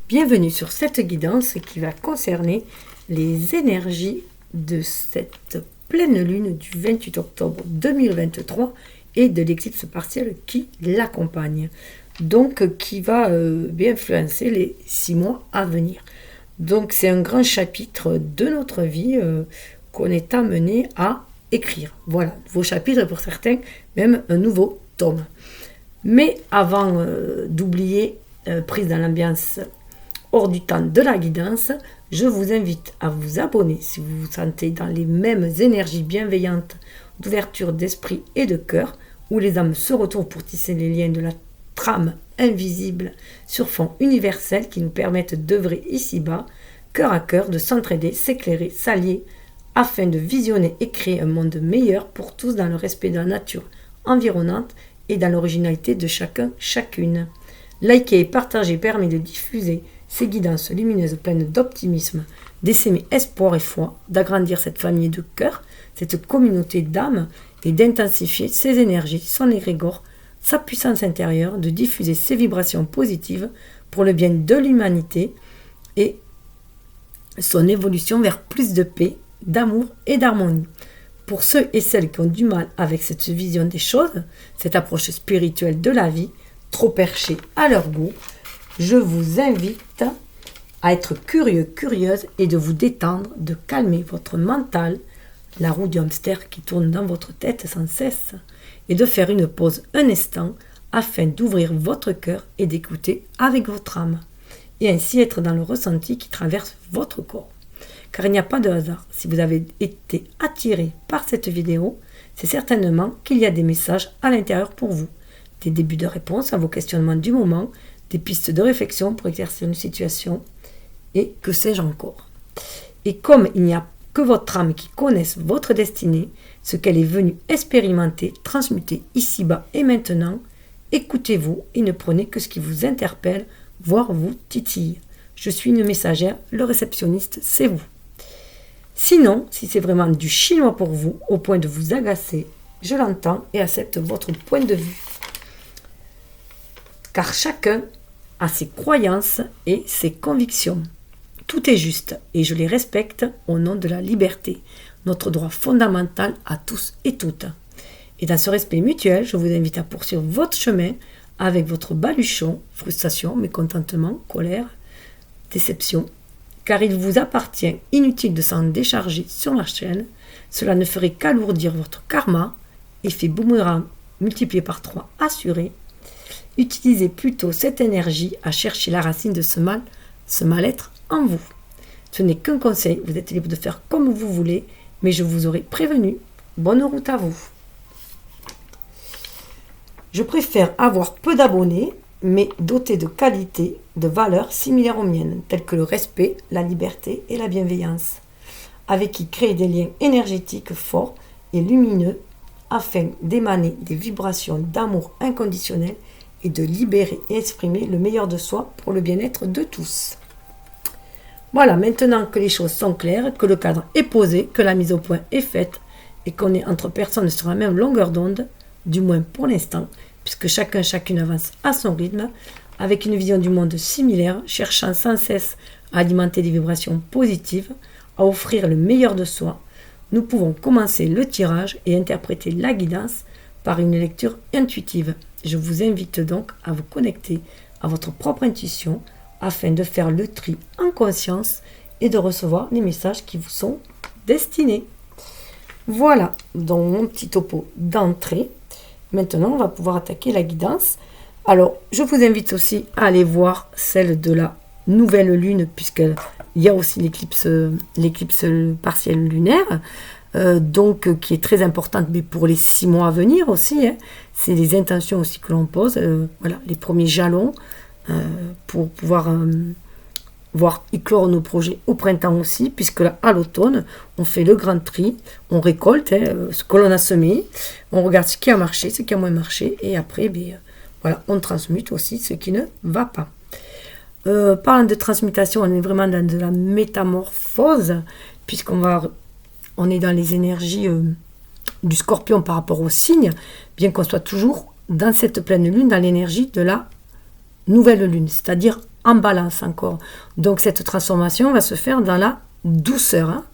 Bienvenue sur cette guidance qui va concerner les énergies de cette pleine lune du 28 octobre 2023 et de l'éclipse partielle qui l'accompagne. Donc qui va bien influencer les 6 mois à venir. Donc c'est un grand chapitre de notre vie qu'on est amené à écrire. Voilà, nouveau chapitre et pour certains même un nouveau tome. Mais avant d'oublier, prise dans l'ambiance hors du temps de la guidance, je vous invite à vous abonner si vous vous sentez dans les mêmes énergies bienveillantes d'ouverture d'esprit et de cœur, où les âmes se retrouvent pour tisser les liens de la trame invisible sur fond universel qui nous permettent d'œuvrer ici-bas, cœur à cœur, de s'entraider, s'éclairer, s'allier, afin de visionner et créer un monde meilleur pour tous dans le respect de la nature environnante et dans l'originalité de chacun, chacune. Liker et partager permet de diffuser ces guidances lumineuses pleines d'optimisme, d'essaimer espoir et foi, d'agrandir cette famille de cœur, cette communauté d'âmes et d'intensifier ses énergies, son égrégore, sa puissance intérieure, de diffuser ses vibrations positives pour le bien de l'humanité et son évolution vers plus de paix, d'amour et d'harmonie. Pour ceux et celles qui ont du mal avec cette vision des choses, cette approche spirituelle de la vie, trop perchée à leur goût, je vous invite à être curieux, curieuse et de vous détendre, de calmer votre mental, la roue du hamster qui tourne dans votre tête sans cesse, et de faire une pause un instant afin d'ouvrir votre cœur et d'écouter avec votre âme, et ainsi être dans le ressenti qui traverse votre corps. Car il n'y a pas de hasard. Si vous avez été attiré par cette vidéo, c'est certainement qu'il y a des messages à l'intérieur pour vous, des débuts de réponse à vos questionnements du moment, des pistes de réflexion pour exercer une situation, et que sais-je encore. Et comme il n'y a que votre âme qui connaisse votre destinée, ce qu'elle est venue expérimenter, transmuter ici-bas et maintenant, écoutez-vous et ne prenez que ce qui vous interpelle, voire vous titille. Je suis une messagère, le réceptionniste, c'est vous. Sinon, si c'est vraiment du chinois pour vous, au point de vous agacer, je l'entends et accepte votre point de vue. Car chacun a ses croyances et ses convictions. Tout est juste et je les respecte au nom de la liberté, notre droit fondamental à tous et toutes. Et dans ce respect mutuel, je vous invite à poursuivre votre chemin avec votre baluchon, frustration, mécontentement, colère, déception, car il vous appartient, inutile de s'en décharger sur la chaîne, cela ne ferait qu'alourdir votre karma, effet boomerang multiplié par 3 assuré. Utilisez plutôt cette énergie à chercher la racine de ce mal-être en vous. Ce n'est qu'un conseil, vous êtes libre de faire comme vous voulez, mais je vous aurai prévenu. Bonne route à vous. Je préfère avoir peu d'abonnés, mais dotés de qualités, de valeurs similaires aux miennes, telles que le respect, la liberté et la bienveillance, avec qui créer des liens énergétiques forts et lumineux afin d'émaner des vibrations d'amour inconditionnel et de libérer et exprimer le meilleur de soi pour le bien-être de tous. Voilà, maintenant que les choses sont claires, que le cadre est posé, que la mise au point est faite et qu'on est entre personnes sur la même longueur d'onde, du moins pour l'instant, puisque chacune avance à son rythme, avec une vision du monde similaire, cherchant sans cesse à alimenter des vibrations positives, à offrir le meilleur de soi, nous pouvons commencer le tirage et interpréter la guidance par une lecture intuitive. Je vous invite donc à vous connecter à votre propre intuition afin de faire le tri en conscience et de recevoir les messages qui vous sont destinés. Voilà donc mon petit topo d'entrée. Maintenant, on va pouvoir attaquer la guidance. Alors, je vous invite aussi à aller voir celle de la nouvelle lune, puisqu'il y a aussi l'éclipse partielle lunaire, qui est très importante, mais pour les 6 mois à venir aussi. C'est les intentions aussi que l'on pose, voilà, les premiers jalons pour pouvoir voir éclore nos projets au printemps aussi, puisque là, à l'automne, on fait le grand tri, on récolte ce que l'on a semé, on regarde ce qui a marché, ce qui a moins marché, et après, voilà, on transmute aussi ce qui ne va pas. Parlant de transmutation, on est vraiment dans de la métamorphose, on est dans les énergies du scorpion par rapport au signe, bien qu'on soit toujours dans cette pleine lune, dans l'énergie de la nouvelle lune, c'est-à-dire en balance encore. Donc cette transformation va se faire dans la douceur, hein.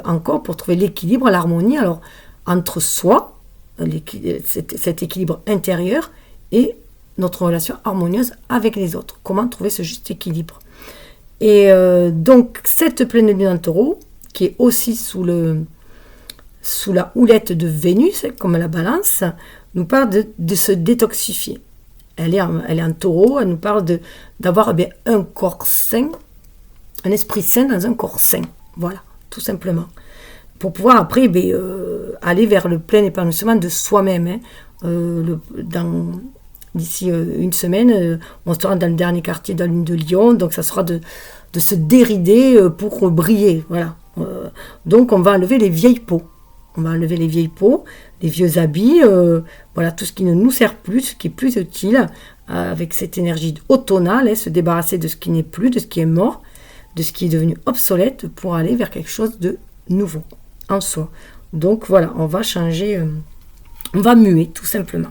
Encore pour trouver l'équilibre, l'harmonie, alors entre soi, cet équilibre intérieur, et notre relation harmonieuse avec les autres. Comment trouver ce juste équilibre? Et donc cette pleine lune en taureau, qui est aussi sous la houlette de Vénus, comme la balance, nous parle de se détoxifier. Elle est en taureau, elle nous parle d'avoir un corps sain, un esprit sain dans un corps sain. Voilà, tout simplement. Pour pouvoir après aller vers le plein épanouissement de soi-même. D'ici une semaine, on sera dans le dernier quartier de la lune de Lion, donc ça sera de se dérider pour briller. Voilà. Donc on va enlever les vieilles peaux. On va enlever les vieilles peaux, les vieux habits, voilà, tout ce qui ne nous sert plus, ce qui est plus utile, avec cette énergie automnale, se débarrasser de ce qui n'est plus, de ce qui est mort, de ce qui est devenu obsolète, pour aller vers quelque chose de nouveau en soi. Donc voilà, on va changer, on va muer tout simplement.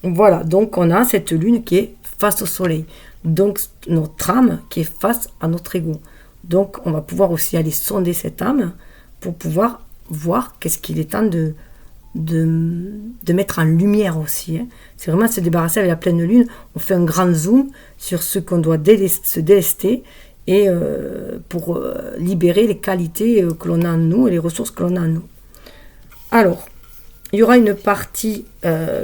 Voilà, donc on a cette lune qui est face au soleil, donc notre âme qui est face à notre ego. Donc on va pouvoir aussi aller sonder cette âme pour pouvoir voir qu'est-ce qu'il est temps de mettre en lumière aussi. Hein. C'est vraiment se débarrasser avec la pleine lune. On fait un grand zoom sur ce qu'on doit se délester et pour libérer les qualités que l'on a en nous et les ressources que l'on a en nous. Alors, il y aura une partie un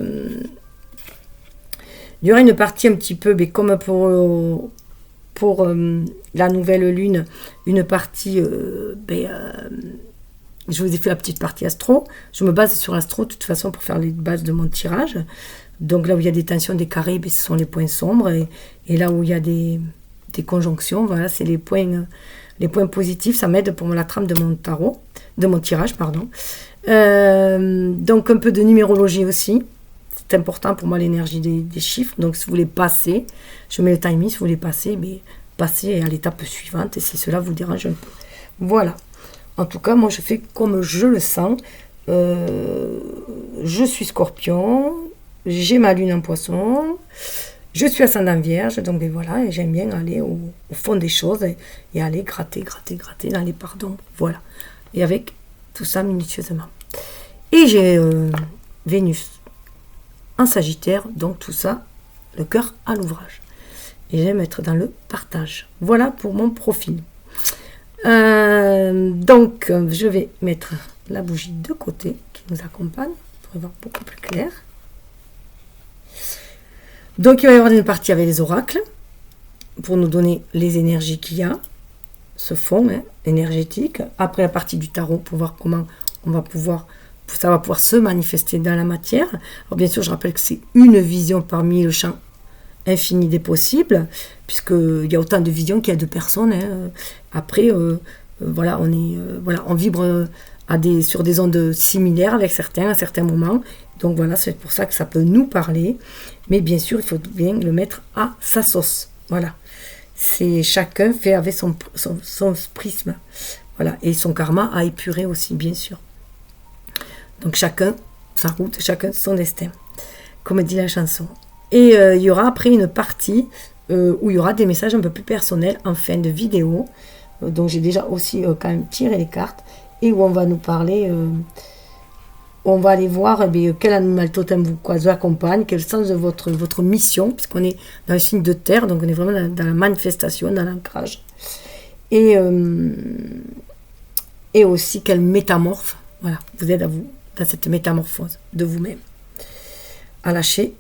petit peu, mais comme pour la nouvelle lune, une partie je vous ai fait la petite partie astro. Je me base sur l'astro de toute façon pour faire les bases de mon tirage. Donc là où il y a des tensions, des carrés, ce sont les points sombres. Et là où il y a des conjonctions, voilà, c'est les points positifs. Ça m'aide pour la trame de mon tarot, de mon tirage, pardon. Donc un peu de numérologie aussi. C'est important pour moi l'énergie des chiffres. Donc si vous voulez passer, je mets le timing, si vous voulez passer, mais passez à l'étape suivante. Et si cela vous dérange un peu. Voilà. En tout cas, moi, je fais comme je le sens. Je suis Scorpion, j'ai ma lune en Poisson, je suis ascendant Vierge, donc voilà, et j'aime bien aller au fond des choses et aller gratter dans les pardons. Voilà. Et avec tout ça minutieusement. Et j'ai Vénus en Sagittaire, donc tout ça, le cœur à l'ouvrage. Et j'aime être dans le partage. Voilà pour mon profil. Donc, je vais mettre la bougie de côté qui nous accompagne pour voir beaucoup plus clair. Donc, il va y avoir une partie avec les oracles pour nous donner les énergies qu'il y a, ce fond énergétique. Après, la partie du tarot pour voir comment ça va pouvoir se manifester dans la matière. Alors, bien sûr, je rappelle que c'est une vision parmi le champ infini des possibles, puisqu'il y a autant de visions qu'il y a de personnes. Hein. Après, voilà, on vibre sur des ondes similaires avec certains à certains moments. Donc voilà, c'est pour ça que ça peut nous parler. Mais bien sûr, il faut bien le mettre à sa sauce. Voilà. C'est chacun fait avec son prisme. Voilà. Et son karma à épurer aussi, bien sûr. Donc chacun sa route, chacun son destin. Comme dit la chanson. Et il y aura après une partie où il y aura des messages un peu plus personnels en fin de vidéo. Donc j'ai déjà aussi quand même tiré les cartes. Et où on va nous parler, on va aller voir quel animal totem vous accompagne, quel sens de votre mission, puisqu'on est dans le signe de terre, donc on est vraiment dans la manifestation, dans l'ancrage. Et aussi quelle métamorphe, voilà, vous aide à vous, dans cette métamorphose de vous-même, à lâcher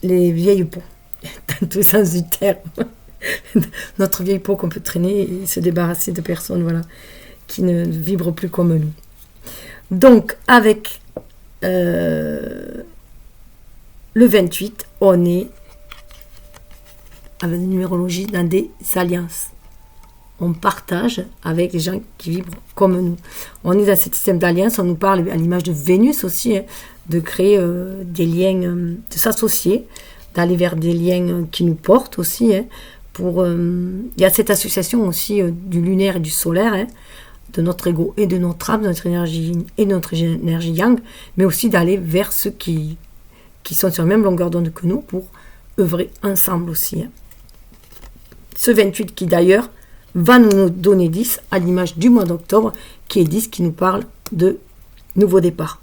les vieilles peaux, dans tous les sens du terme. Notre vieille peau qu'on peut traîner et se débarrasser de personnes, voilà, qui ne vibrent plus comme nous. Donc, avec le 28, on est avec la numérologie dans des alliances. On partage avec les gens qui vibrent comme nous. On est dans ce système d'alliance, on nous parle à l'image de Vénus aussi, hein, de créer des liens, de s'associer, d'aller vers des liens qui nous portent aussi. Hein, il y a cette association aussi du lunaire et du solaire, hein, de notre ego et de notre âme, de notre énergie yin et de notre énergie yang, mais aussi d'aller vers ceux qui sont sur la même longueur d'onde que nous pour œuvrer ensemble aussi, hein, Ce 28 qui d'ailleurs va nous donner 10 à l'image du mois d'octobre, qui est 10 qui nous parle de nouveau départ.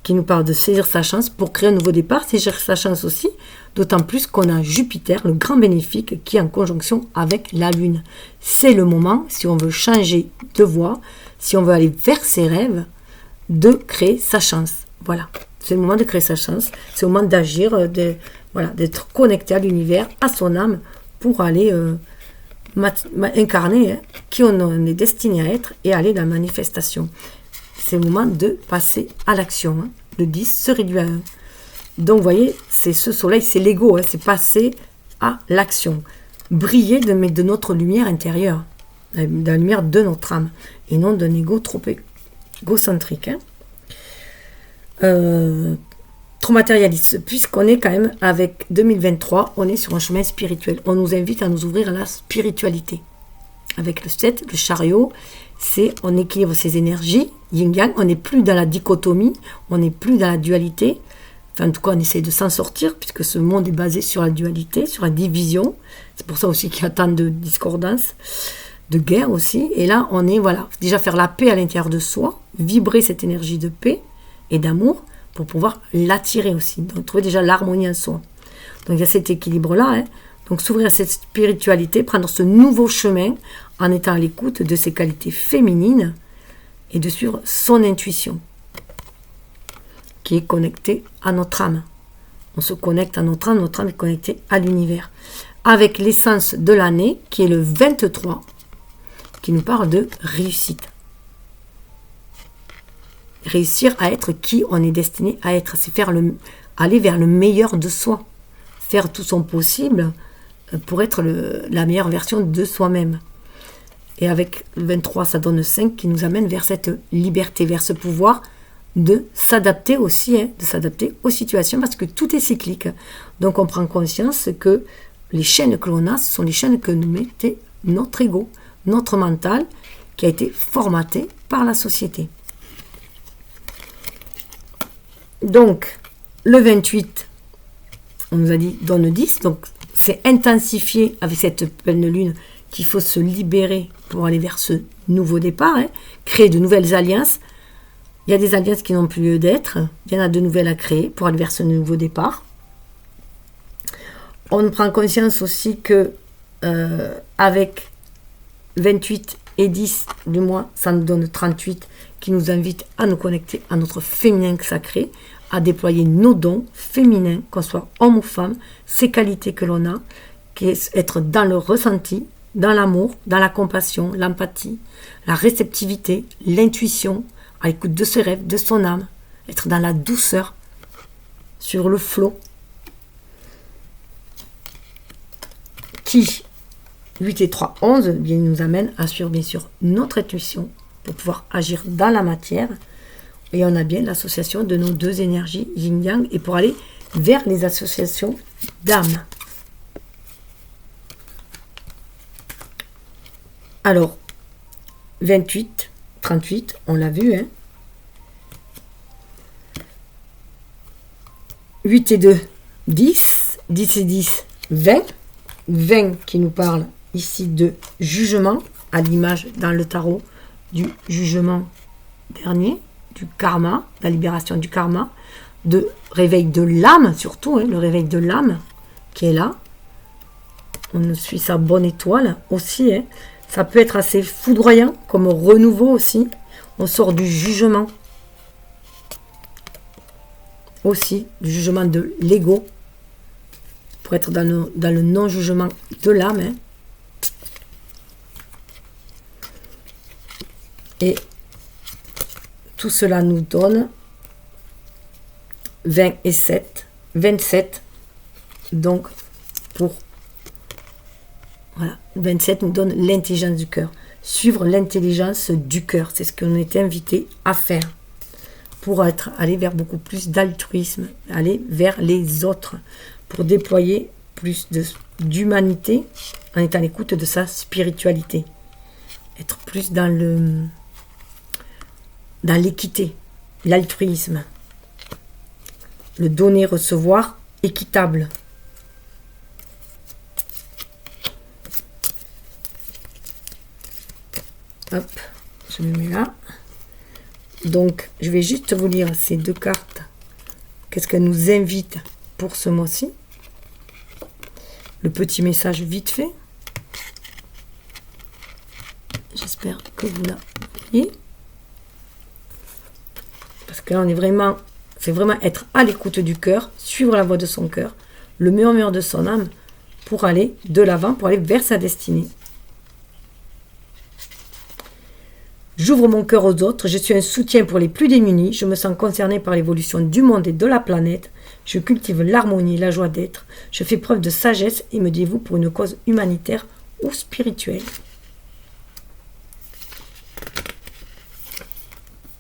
Qui nous parle de saisir sa chance pour créer un nouveau départ, saisir sa chance aussi, d'autant plus qu'on a Jupiter, le grand bénéfique, qui est en conjonction avec la Lune. C'est le moment, si on veut changer de voie, si on veut aller vers ses rêves, de créer sa chance. Voilà, c'est le moment de créer sa chance, c'est le moment d'agir, d'être connecté à l'univers, à son âme, pour aller incarner qui on est destiné à être et aller dans la manifestation. C'est le moment de passer à l'action. Hein. Le 10 se réduit à 1. Donc, vous voyez, c'est ce soleil, c'est l'ego. Hein, c'est passer à l'action. Briller de notre lumière intérieure. De la lumière de notre âme. Et non d'un ego trop égocentrique. Hein. Trop matérialiste. Puisqu'on est quand même avec 2023, on est sur un chemin spirituel. On nous invite à nous ouvrir à la spiritualité. Avec le 7, le chariot, on équilibre ses énergies, yin-yang, on n'est plus dans la dichotomie, on n'est plus dans la dualité. Enfin, en tout cas, on essaie de s'en sortir, puisque ce monde est basé sur la dualité, sur la division. C'est pour ça aussi qu'il y a tant de discordance, de guerre aussi. Et là, on est, déjà faire la paix à l'intérieur de soi, vibrer cette énergie de paix et d'amour, pour pouvoir l'attirer aussi. Donc, trouver déjà l'harmonie en soi. Donc, il y a cet équilibre-là, hein. Donc, s'ouvrir à cette spiritualité, prendre ce nouveau chemin en étant à l'écoute de ses qualités féminines et de suivre son intuition qui est connectée à notre âme. On se connecte à notre âme est connectée à l'univers. Avec l'essence de l'année qui est le 23, qui nous parle de réussite. Réussir à être qui on est destiné à être, c'est aller vers le meilleur de soi. Faire tout son possible pour être la meilleure version de soi-même. Et avec le 23, ça donne 5 qui nous amène vers cette liberté, vers ce pouvoir de s'adapter aussi, de s'adapter aux situations, parce que tout est cyclique. Donc on prend conscience que les chaînes que l'on a, ce sont les chaînes que nous mettait notre ego, notre mental, qui a été formaté par la société. Donc, le 28, on nous a dit donne 10, donc c'est intensifié avec cette pleine lune qu'il faut se libérer pour aller vers ce nouveau départ, hein, créer de nouvelles alliances. Il y a des alliances qui n'ont plus lieu d'être, il y en a de nouvelles à créer pour aller vers ce nouveau départ. On prend conscience aussi que avec 28 et 10 du mois, ça nous donne 38, qui nous invite à nous connecter à notre féminin sacré, à déployer nos dons féminins, qu'on soit homme ou femme, ces qualités que l'on a, qui est être dans le ressenti, dans l'amour, dans la compassion, l'empathie, la réceptivité, l'intuition, à l'écoute de ses rêves, de son âme, être dans la douceur, sur le flot, qui, 8 et 3, 11, bien, nous amène à suivre bien sûr notre intuition pour pouvoir agir dans la matière. Et on a bien l'association de nos deux énergies, yin-yang, et pour aller vers les associations d'âme. Alors, 28, 38, on l'a vu, hein. 8 et 2, 10, 10 et 10, 20. 20 qui nous parle ici de jugement, à l'image dans le tarot du jugement dernier, du karma, la libération du karma, de réveil de l'âme surtout, hein, le réveil de l'âme qui est là. On suit sa bonne étoile aussi, hein. Ça peut être assez foudroyant comme renouveau aussi. On sort du jugement aussi, du jugement de l'ego, pour être dans le non-jugement de l'âme. Hein. Et tout cela nous donne 20 et 7, 27. Donc, voilà, 27 nous donne l'intelligence du cœur. Suivre l'intelligence du cœur, c'est ce qu'on est invité à faire pour aller vers beaucoup plus d'altruisme, aller vers les autres, pour déployer plus d'humanité en étant à l'écoute de sa spiritualité. Être plus dans l'équité, l'altruisme, le donner-recevoir équitable. Hop, je me mets là. Donc, je vais juste vous lire ces deux cartes. Qu'est-ce qu'elles nous invitent pour ce mois-ci? Le petit message vite fait. J'espère que vous la voyez. Parce que là, c'est vraiment être à l'écoute du cœur, suivre la voie de son cœur, le murmure de son âme pour aller de l'avant, pour aller vers sa destinée. J'ouvre mon cœur aux autres, je suis un soutien pour les plus démunis, je me sens concerné par l'évolution du monde et de la planète, je cultive l'harmonie et la joie d'être, je fais preuve de sagesse et me dévoue pour une cause humanitaire ou spirituelle.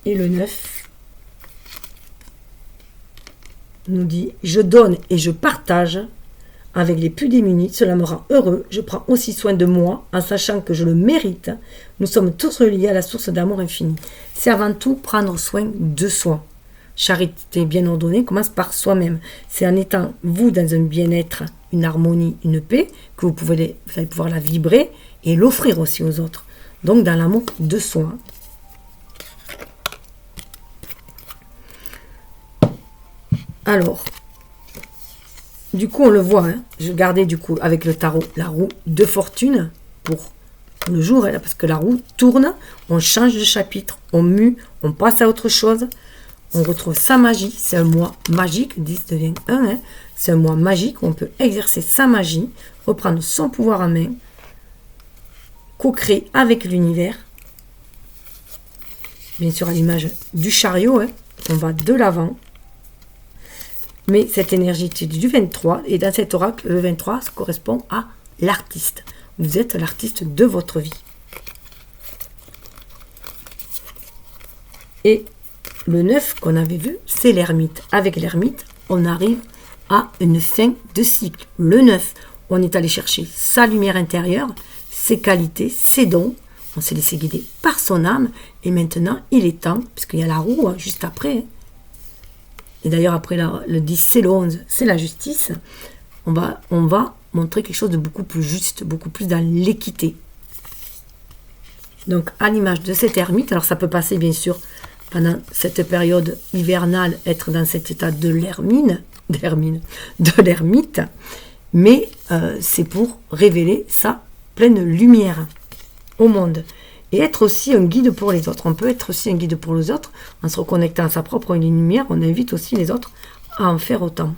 Et le 9 nous dit « Je donne et je partage avec les plus démunis, cela me rend heureux, je prends aussi soin de moi en sachant que je le mérite. Nous sommes tous reliés à la source d'amour infini. » C'est avant tout prendre soin de soi. Charité bien ordonnée commence par soi-même. C'est en étant vous dans un bien-être, une harmonie, une paix, que vous allez pouvoir la vibrer et l'offrir aussi aux autres. Donc dans l'amour de soi. Alors, du coup, on le voit, hein. Je gardais du coup avec le tarot la roue de fortune pour le jour, hein, parce que la roue tourne, on change de chapitre, on mue, on passe à autre chose, on retrouve sa magie. C'est un mois magique, 10 devient 1, hein. C'est un mois magique où on peut exercer sa magie, reprendre son pouvoir en main, co-créer avec l'univers. Bien sûr, à l'image du chariot, hein, on va de l'avant. Mais cette énergie du 23, et dans cet oracle, le 23, ça correspond à l'artiste. Vous êtes l'artiste de votre vie. Et le 9 qu'on avait vu, c'est l'ermite. Avec l'ermite, on arrive à une fin de cycle. Le 9, on est allé chercher sa lumière intérieure, ses qualités, ses dons. On s'est laissé guider par son âme. Et maintenant, il est temps, puisqu'il y a la roue hein, juste après, et d'ailleurs, après le 10, c'est le 11, c'est la justice. On va montrer quelque chose de beaucoup plus juste, beaucoup plus dans l'équité. Donc, à l'image de cet ermite, alors ça peut passer, bien sûr, pendant cette période hivernale, être dans cet état de l'ermite, mais c'est pour révéler sa pleine lumière au monde. Et être aussi un guide pour les autres. On peut être aussi un guide pour les autres en se reconnectant à sa propre lumière. On invite aussi les autres à en faire autant.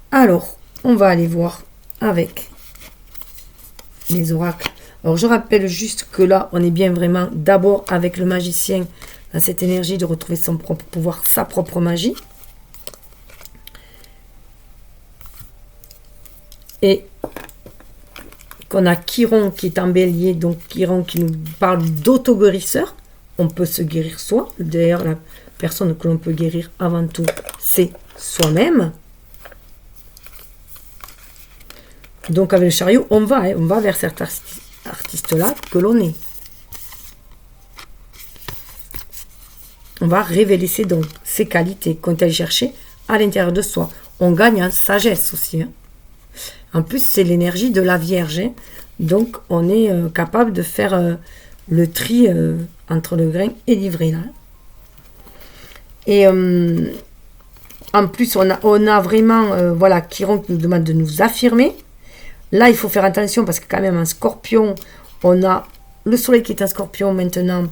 Alors, on va aller voir avec les oracles. Alors, je rappelle juste que là, on est bien vraiment d'abord avec le magicien dans cette énergie de retrouver son propre pouvoir, sa propre magie. Et on a Chiron qui est en bélier, donc Chiron qui nous parle d'auto-guérisseur. On peut se guérir soi. D'ailleurs, la personne que l'on peut guérir avant tout, c'est soi-même. Donc avec le chariot, on va vers cet artiste-là que l'on est. On va révéler ses dons, ses qualités qu'on est allé chercher à l'intérieur de soi. On gagne en sagesse aussi. Hein. En plus, c'est l'énergie de la Vierge. Hein. Donc, on est capable de faire le tri entre le grain et l'ivraie. Hein. Et en plus, on a vraiment Chiron qui nous demande de nous affirmer. Là, il faut faire attention parce que quand même, en Scorpion, on a le Soleil qui est en Scorpion maintenant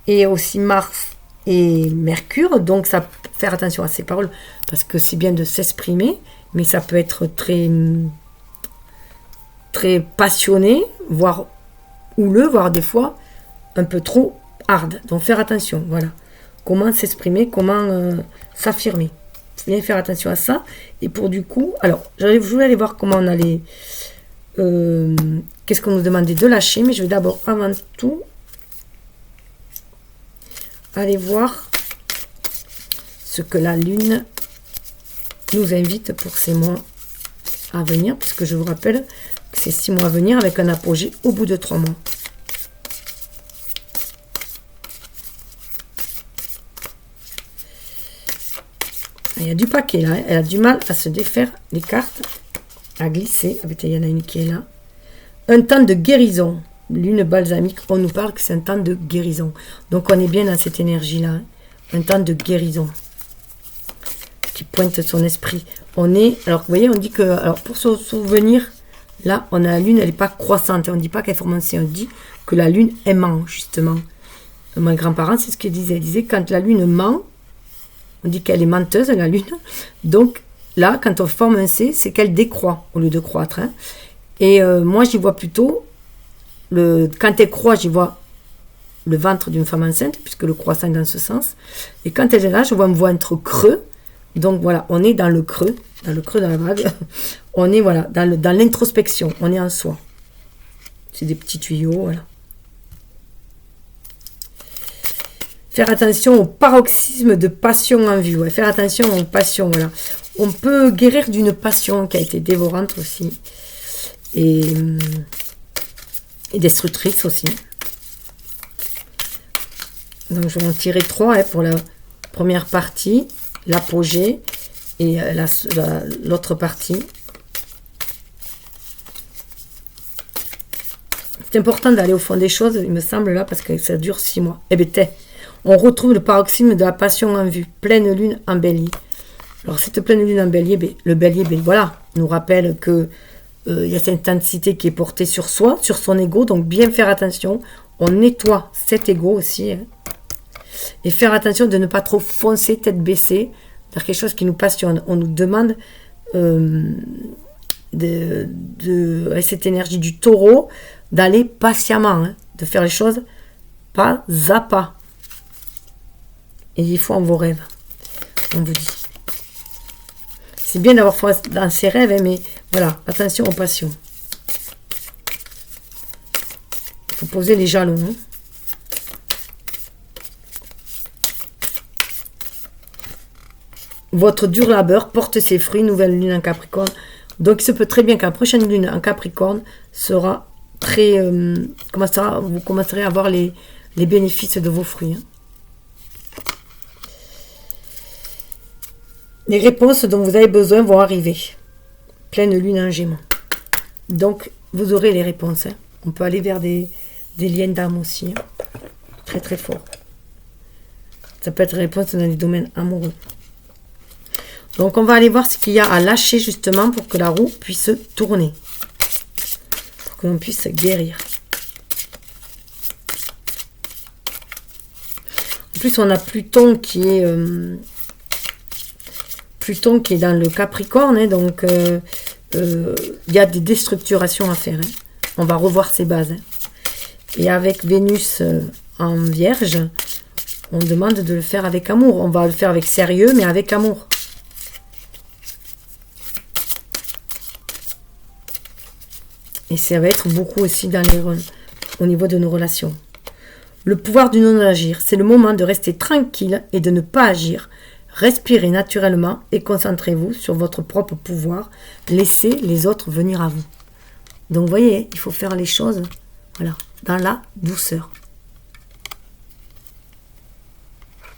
et aussi Mars et Mercure. Donc, ça faire attention à ces paroles parce que c'est bien de s'exprimer, mais ça peut être très passionné, voire houleux, voire des fois un peu trop hard. Donc faire attention, voilà. Comment s'exprimer, comment s'affirmer. Bien faire attention à ça. Et pour du coup, alors, je voulais aller voir comment on allait... qu'est-ce qu'on nous demandait de lâcher, mais je vais d'abord, avant tout, aller voir ce que la Lune nous invite pour ces mois à venir, puisque je vous rappelle que c'est 6 mois à venir avec un apogée au bout de 3 mois. Il y a du paquet là, elle a du mal à se défaire les cartes, à glisser. Il y en a une qui est là. Un temps de guérison. Lune balsamique, on nous parle que c'est un temps de guérison. Donc on est bien dans cette énergie-là. Hein. Un temps de guérison. Qui pointe son esprit. On est, alors vous voyez, on dit que, alors pour se souvenir, là, on a la lune, elle n'est pas croissante. On ne dit pas qu'elle est formancée, on dit que la lune, elle ment, justement. Mon grand-parent, c'est ce qu'il disait. Il disait, quand la lune ment, on dit qu'elle est menteuse, la lune. Donc, là, quand on forme un C, c'est qu'elle décroît, au lieu de croître. Hein. Et moi, j'y vois plutôt, quand elle croît, j'y vois le ventre d'une femme enceinte, puisque le croissant est dans ce sens. Et quand elle est là, je vois un ventre creux. Donc, voilà, on est dans le creux de la vague. On est, voilà, dans l'introspection. On est en soi. C'est des petits tuyaux, voilà. Faire attention au paroxysme de passion en vue. Ouais. Faire attention aux passions. Voilà. On peut guérir d'une passion qui a été dévorante aussi. Et destructrice aussi. Donc je vais en tirer 3 hein, pour la première partie. L'apogée. Et l'autre partie. C'est important d'aller au fond des choses, il me semble là, parce que ça dure 6 mois. Eh bien, on retrouve le paroxysme de la passion en vue, pleine lune en bélier. Alors, cette pleine lune en bélier, le bélier, voilà, nous rappelle que il y a cette intensité qui est portée sur soi, sur son ego, donc bien faire attention. On nettoie cet ego aussi. Hein. Et faire attention de ne pas trop foncer, tête baissée, vers quelque chose qui nous passionne. On nous demande, avec cette énergie du taureau, d'aller patiemment, hein, de faire les choses pas à pas. Et il faut en vos rêves, on vous dit. C'est bien d'avoir foi dans ses rêves, hein, mais voilà, attention aux passions. Il faut poser les jalons. Hein. Votre dur labeur porte ses fruits, nouvelle lune en Capricorne. Donc il se peut très bien qu'la prochaine lune en Capricorne sera très... vous commencerez à voir les bénéfices de vos fruits. Hein. Les réponses dont vous avez besoin vont arriver. Pleine lune en Gémeaux. Donc, vous aurez les réponses. Hein. On peut aller vers des liens d'âme aussi. Hein. Très, très fort. Ça peut être des réponses dans des domaines amoureux. Donc, on va aller voir ce qu'il y a à lâcher justement pour que la roue puisse tourner. Pour que l'on puisse guérir. En plus, on a Pluton qui est... Pluton qui est dans le Capricorne, hein, donc il y a des déstructurations à faire. Hein. On va revoir ses bases. Hein. Et avec Vénus en Vierge, on demande de le faire avec amour. On va le faire avec sérieux, mais avec amour. Et ça va être beaucoup aussi au niveau de nos relations. Le pouvoir du non-agir, c'est le moment de rester tranquille et de ne pas agir. Respirez naturellement et concentrez-vous sur votre propre pouvoir. Laissez les autres venir à vous. Donc, vous voyez, il faut faire les choses voilà, dans la douceur.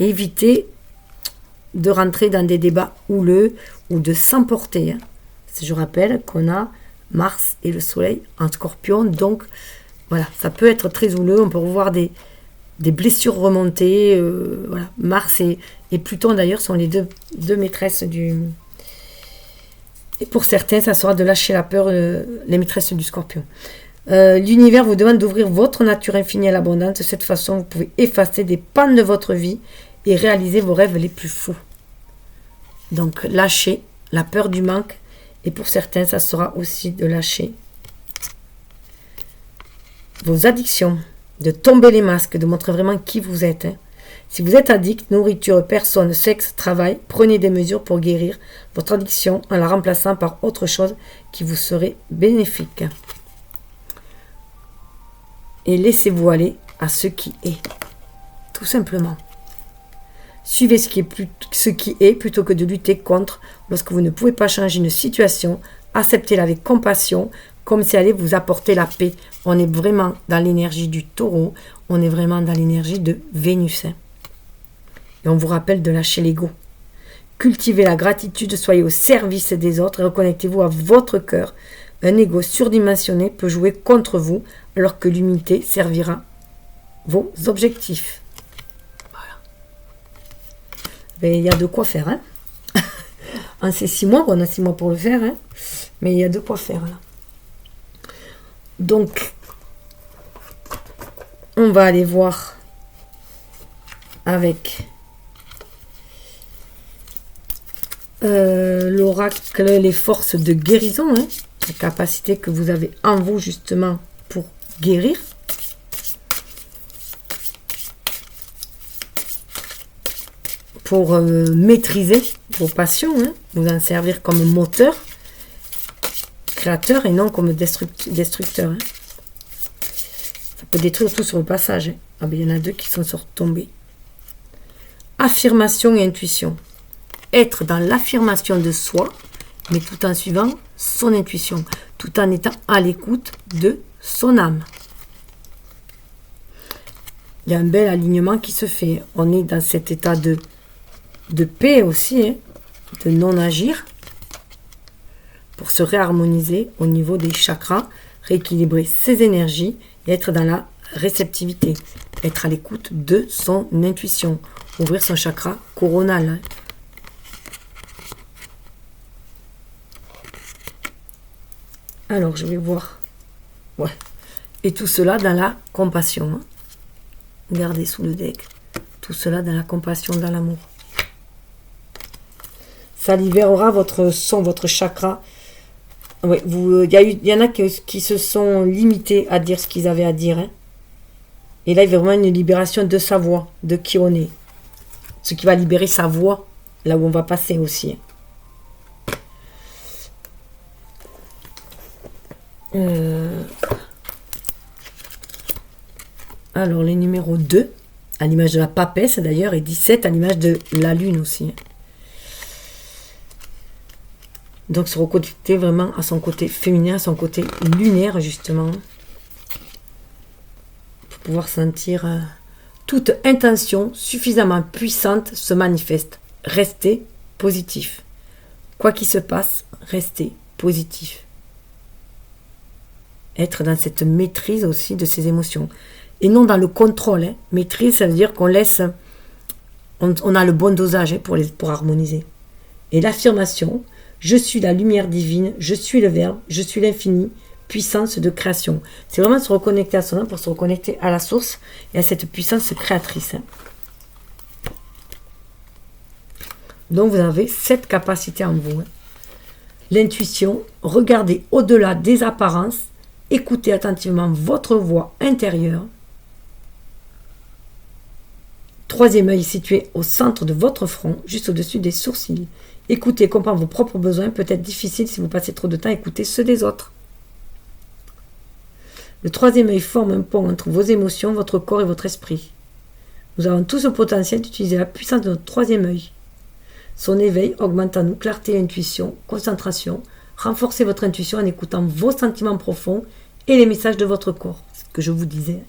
Évitez de rentrer dans des débats houleux ou de s'emporter. Hein. Je rappelle qu'on a Mars et le Soleil en Scorpion. Donc, voilà, ça peut être très houleux. On peut revoir des blessures remontées. Voilà. Mars et Pluton, d'ailleurs, sont les deux maîtresses du... Et pour certains, ça sera de lâcher la peur, les maîtresses du Scorpion. L'univers vous demande d'ouvrir votre nature infinie à l'abondance. De cette façon, vous pouvez effacer des pans de votre vie et réaliser vos rêves les plus fous. Donc, lâchez la peur du manque. Et pour certains, ça sera aussi de lâcher vos addictions, de tomber les masques, de montrer vraiment qui vous êtes. Hein. Si vous êtes addict, nourriture, personne, sexe, travail, prenez des mesures pour guérir votre addiction en la remplaçant par autre chose qui vous serait bénéfique. Et laissez-vous aller à ce qui est. Tout simplement. Suivez ce qui est plutôt que de lutter contre. Lorsque vous ne pouvez pas changer une situation, acceptez-la avec compassion, comme si elle allait vous apporter la paix. On est vraiment dans l'énergie du taureau, on est vraiment dans l'énergie de Vénus. Hein. Et on vous rappelle de lâcher l'ego. Cultivez la gratitude, soyez au service des autres et reconnectez-vous à votre cœur. Un ego surdimensionné peut jouer contre vous alors que l'humilité servira vos objectifs. Voilà. Mais il y a de quoi faire. Hein. En ces 6 mois, on a 6 mois pour le faire, hein, mais il y a de quoi faire là. Donc, on va aller voir avec l'oracle, les forces de guérison, hein, la capacité que vous avez en vous justement pour guérir. Pour maîtriser vos passions, hein, vous en servir comme moteur, créateur et non comme destructeur. Hein. Ça peut détruire tout sur le passage. Hein. Ah ben, il y en a 2 qui sont tombés. Affirmation et intuition. Être dans l'affirmation de soi, mais tout en suivant son intuition, tout en étant à l'écoute de son âme. Il y a un bel alignement qui se fait. On est dans cet état de paix aussi, hein, de non-agir, pour se réharmoniser au niveau des chakras, rééquilibrer ses énergies et être dans la réceptivité, être à l'écoute de son intuition, ouvrir son chakra coronal. Hein. Alors, je vais voir. Ouais. Et tout cela dans la compassion. Hein. Regardez sous le deck. Tout cela dans la compassion, dans l'amour. Ça libérera votre son, votre chakra. Oui, il y en a qui se sont limités à dire ce qu'ils avaient à dire. Hein. Et là, il y a vraiment une libération de sa voix, de qui on est. Ce qui va libérer sa voix, là où on va passer aussi. Alors, les numéros 2, à l'image de la papesse d'ailleurs, et 17 à l'image de la lune aussi. Hein. Donc, se reconnecter vraiment à son côté féminin, à son côté lunaire, justement. Pour pouvoir sentir toute intention suffisamment puissante se manifeste. Restez positif. Quoi qu'il se passe, restez positif. Être dans cette maîtrise aussi de ses émotions. Et non dans le contrôle. Hein. Maîtrise, ça veut dire qu'on laisse... On a le bon dosage hein, pour harmoniser. Et l'affirmation... Je suis la lumière divine, je suis le Verbe, je suis l'infini, puissance de création. C'est vraiment se reconnecter à son âme pour se reconnecter à la source et à cette puissance créatrice. Donc vous avez cette capacité en vous. L'intuition, regardez au-delà des apparences, écoutez attentivement votre voix intérieure. 3e œil situé au centre de votre front, juste au-dessus des sourcils. Écoutez, comprendre vos propres besoins peut être difficile si vous passez trop de temps à écouter ceux des autres. Le 3e œil forme un pont entre vos émotions, votre corps et votre esprit. Nous avons tous le potentiel d'utiliser la puissance de notre 3e œil. Son éveil augmente en nous clarté, intuition, concentration. Renforcez votre intuition en écoutant vos sentiments profonds et les messages de votre corps. C'est ce que je vous disais.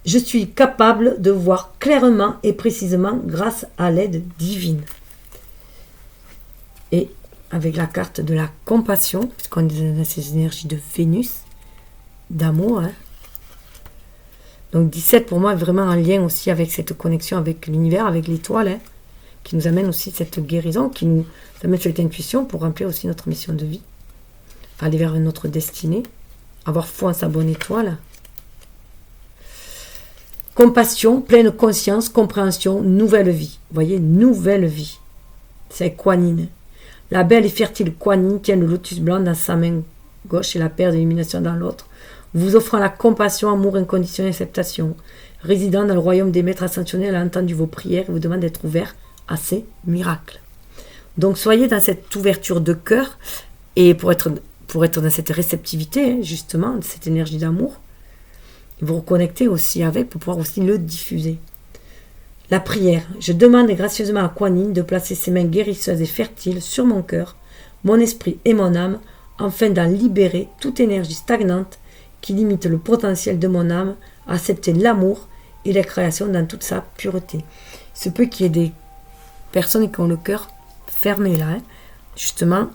Je suis capable de voir clairement et précisément grâce à l'aide divine. Et avec la carte de la compassion, puisqu'on est dans ces énergies de Vénus, d'amour. Hein. Donc 17 pour moi est vraiment en lien aussi avec cette connexion avec l'univers, avec l'étoile, hein, qui nous amène aussi cette guérison, qui nous amène cette intuition pour remplir aussi notre mission de vie. Enfin, aller vers notre destinée, avoir foi en sa bonne étoile. Compassion, pleine conscience, compréhension, nouvelle vie. Vous voyez, nouvelle vie. C'est Kuan Yin. La belle et fertile Kuan Yin tient le lotus blanc dans sa main gauche et la paire d'illumination dans l'autre, vous offrant la compassion, amour inconditionnel, acceptation. Résidant dans le royaume des maîtres ascensionnés, elle a entendu vos prières et vous demande d'être ouvert à ces miracles. Donc soyez dans cette ouverture de cœur et pour être dans cette réceptivité, justement, de cette énergie d'amour. Vous reconnecter aussi avec pour pouvoir aussi le diffuser. La prière. Je demande gracieusement à Kuan Yin de placer ses mains guérisseuses et fertiles sur mon cœur, mon esprit et mon âme, afin d'en libérer toute énergie stagnante qui limite le potentiel de mon âme à accepter l'amour et la création dans toute sa pureté. Il se peut qu'il y ait des personnes qui ont le cœur fermé là, hein, justement,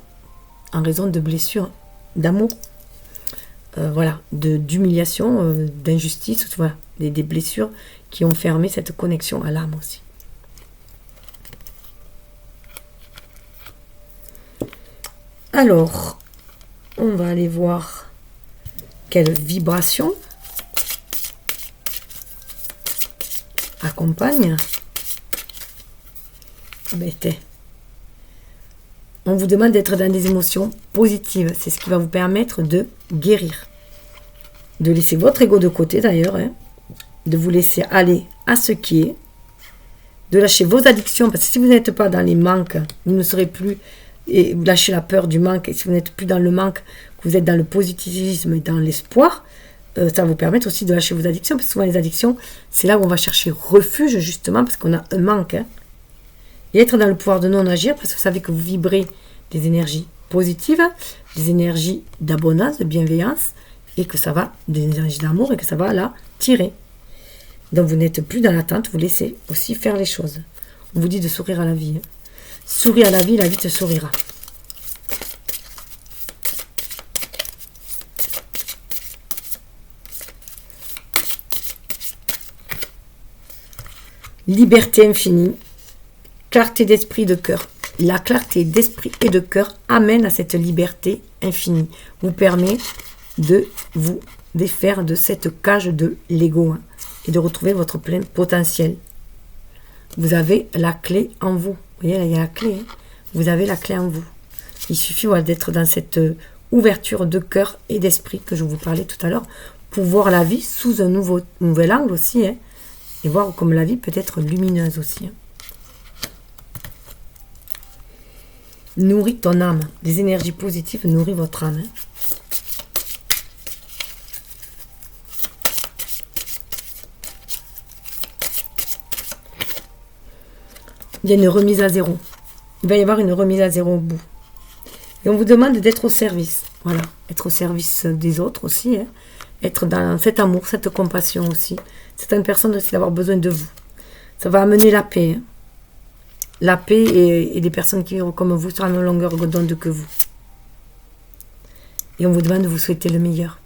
en raison de blessures d'amour, voilà, d'humiliation, d'injustice, voilà, des blessures qui ont fermé cette connexion à l'âme aussi. Alors, on va aller voir quelle vibration accompagne. On vous demande d'être dans des émotions positives. C'est ce qui va vous permettre de guérir. De laisser votre ego de côté d'ailleurs. De vous laisser aller à ce qui est. De lâcher vos addictions. Parce que si vous n'êtes pas dans les manques, vous ne serez plus... Et vous lâchez la peur du manque. Et si vous n'êtes plus dans le manque, que vous êtes dans le positivisme et dans l'espoir, ça va vous permettre aussi de lâcher vos addictions. Parce que souvent les addictions, c'est là où on va chercher refuge justement. Parce qu'on a un manque. Et être dans le pouvoir de non-agir, parce que vous savez que vous vibrez des énergies positives, des énergies d'abondance, de bienveillance, et que ça va, des énergies d'amour, et que ça va la tirer. Donc vous n'êtes plus dans l'attente, vous laissez aussi faire les choses. On vous dit de sourire à la vie. Souris à la vie te sourira. Liberté infinie. Clarté d'esprit, de cœur. La clarté d'esprit et de cœur amène à cette liberté infinie. Vous permet de vous défaire de cette cage de l'ego et de retrouver votre plein potentiel. Vous avez la clé en vous. Vous voyez, là, il y a la clé. Vous avez la clé en vous. Il suffit d'être dans cette ouverture de cœur et d'esprit que je vous parlais tout à l'heure pour voir la vie sous un nouvel angle aussi. Et voir comme la vie peut être lumineuse aussi. Nourris ton âme. Les énergies positives nourrissent votre âme. Il y a une remise à zéro. Il va y avoir une remise à zéro au bout. Et on vous demande d'être au service. Voilà. Être au service des autres aussi. Être dans cet amour, cette compassion aussi. Certaines personnes aussi d'avoir besoin de vous. Ça va amener la paix. La paix et des personnes qui vivent comme vous sur la même longueur d'onde que vous. Et on vous demande de vous souhaiter le meilleur.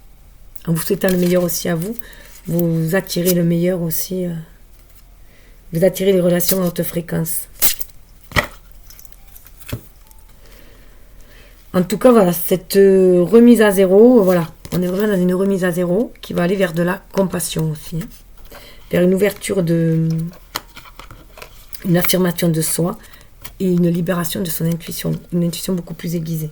En vous souhaitant le meilleur aussi à vous, vous attirez le meilleur aussi. Vous attirez les relations à haute fréquence. En tout cas, voilà, cette remise à zéro, voilà. On est vraiment dans une remise à zéro qui va aller vers de la compassion aussi. Vers une ouverture une affirmation de soi et une libération de son intuition. Une intuition beaucoup plus aiguisée.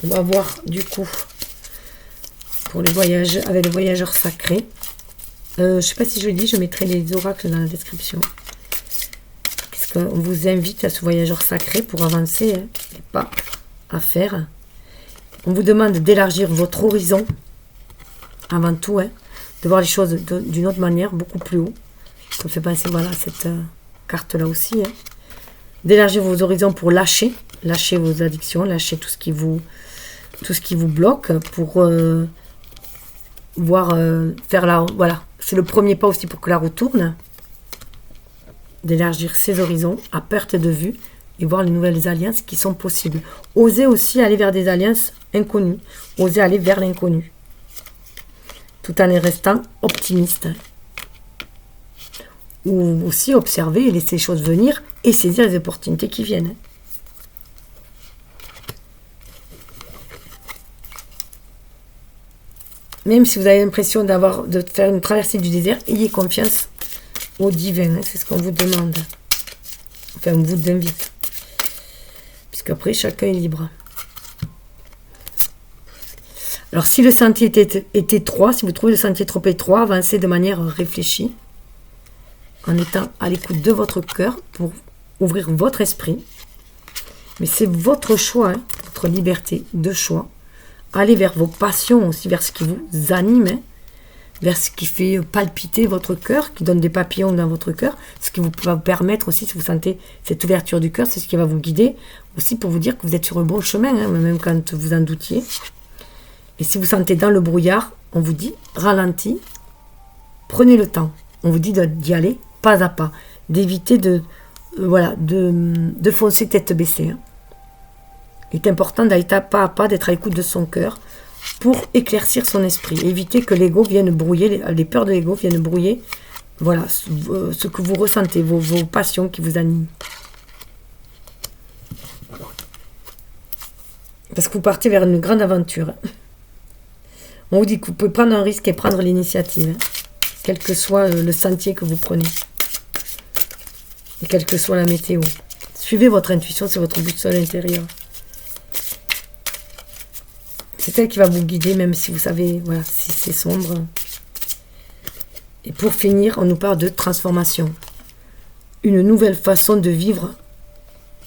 On va voir du coup pour les voyages avec les voyageurs sacrés. Je ne sais pas si je le dis, je mettrai les oracles dans la description. Qu'est-ce qu'on vous invite à ce voyageur sacré pour avancer, et pas à faire. On vous demande d'élargir votre horizon avant tout, de voir les choses d'une autre manière, beaucoup plus haut. Ça me fait penser voilà, à cette carte-là aussi. D'élargir vos horizons pour lâcher vos addictions, lâcher tout ce qui vous bloque pour faire la... Voilà, c'est le premier pas aussi pour que la roue tourne. D'élargir ses horizons à perte de vue et voir les nouvelles alliances qui sont possibles. Osez aussi aller vers des alliances inconnues. Osez aller vers l'inconnu. Tout en restant optimiste. Ou aussi observer et laisser les choses venir et saisir les opportunités qui viennent. Même si vous avez l'impression de faire une traversée du désert, ayez confiance au divin. C'est ce qu'on vous demande. Enfin, on vous invite. Puisqu'après, chacun est libre. Alors, si le sentier est étroit, si vous trouvez le sentier trop étroit, avancez de manière réfléchie. En étant à l'écoute de votre cœur pour ouvrir votre esprit. Mais c'est votre choix, votre liberté de choix. Allez vers vos passions aussi, vers ce qui vous anime, vers ce qui fait palpiter votre cœur, qui donne des papillons dans votre cœur, ce qui va vous permettre aussi, si vous sentez cette ouverture du cœur, c'est ce qui va vous guider aussi pour vous dire que vous êtes sur le bon chemin, même quand vous en doutiez. Et si vous sentez dans le brouillard, on vous dit ralentis, prenez le temps. On vous dit d'y aller pas à pas, d'éviter de foncer tête baissée. Hein. Il est important d'aller pas à pas, d'être à l'écoute de son cœur pour éclaircir son esprit. Éviter que l'ego vienne brouiller, les peurs de l'ego viennent brouiller voilà, ce que vous ressentez, vos passions qui vous animent. Parce que vous partez vers une grande aventure. On vous dit que vous pouvez prendre un risque et prendre l'initiative. Quel que soit le sentier que vous prenez. Et quelle que soit la météo. Suivez votre intuition, c'est votre boussole intérieure. C'est elle qui va vous guider, même si vous savez, voilà, si c'est sombre. Et pour finir, on nous parle de transformation. Une nouvelle façon de vivre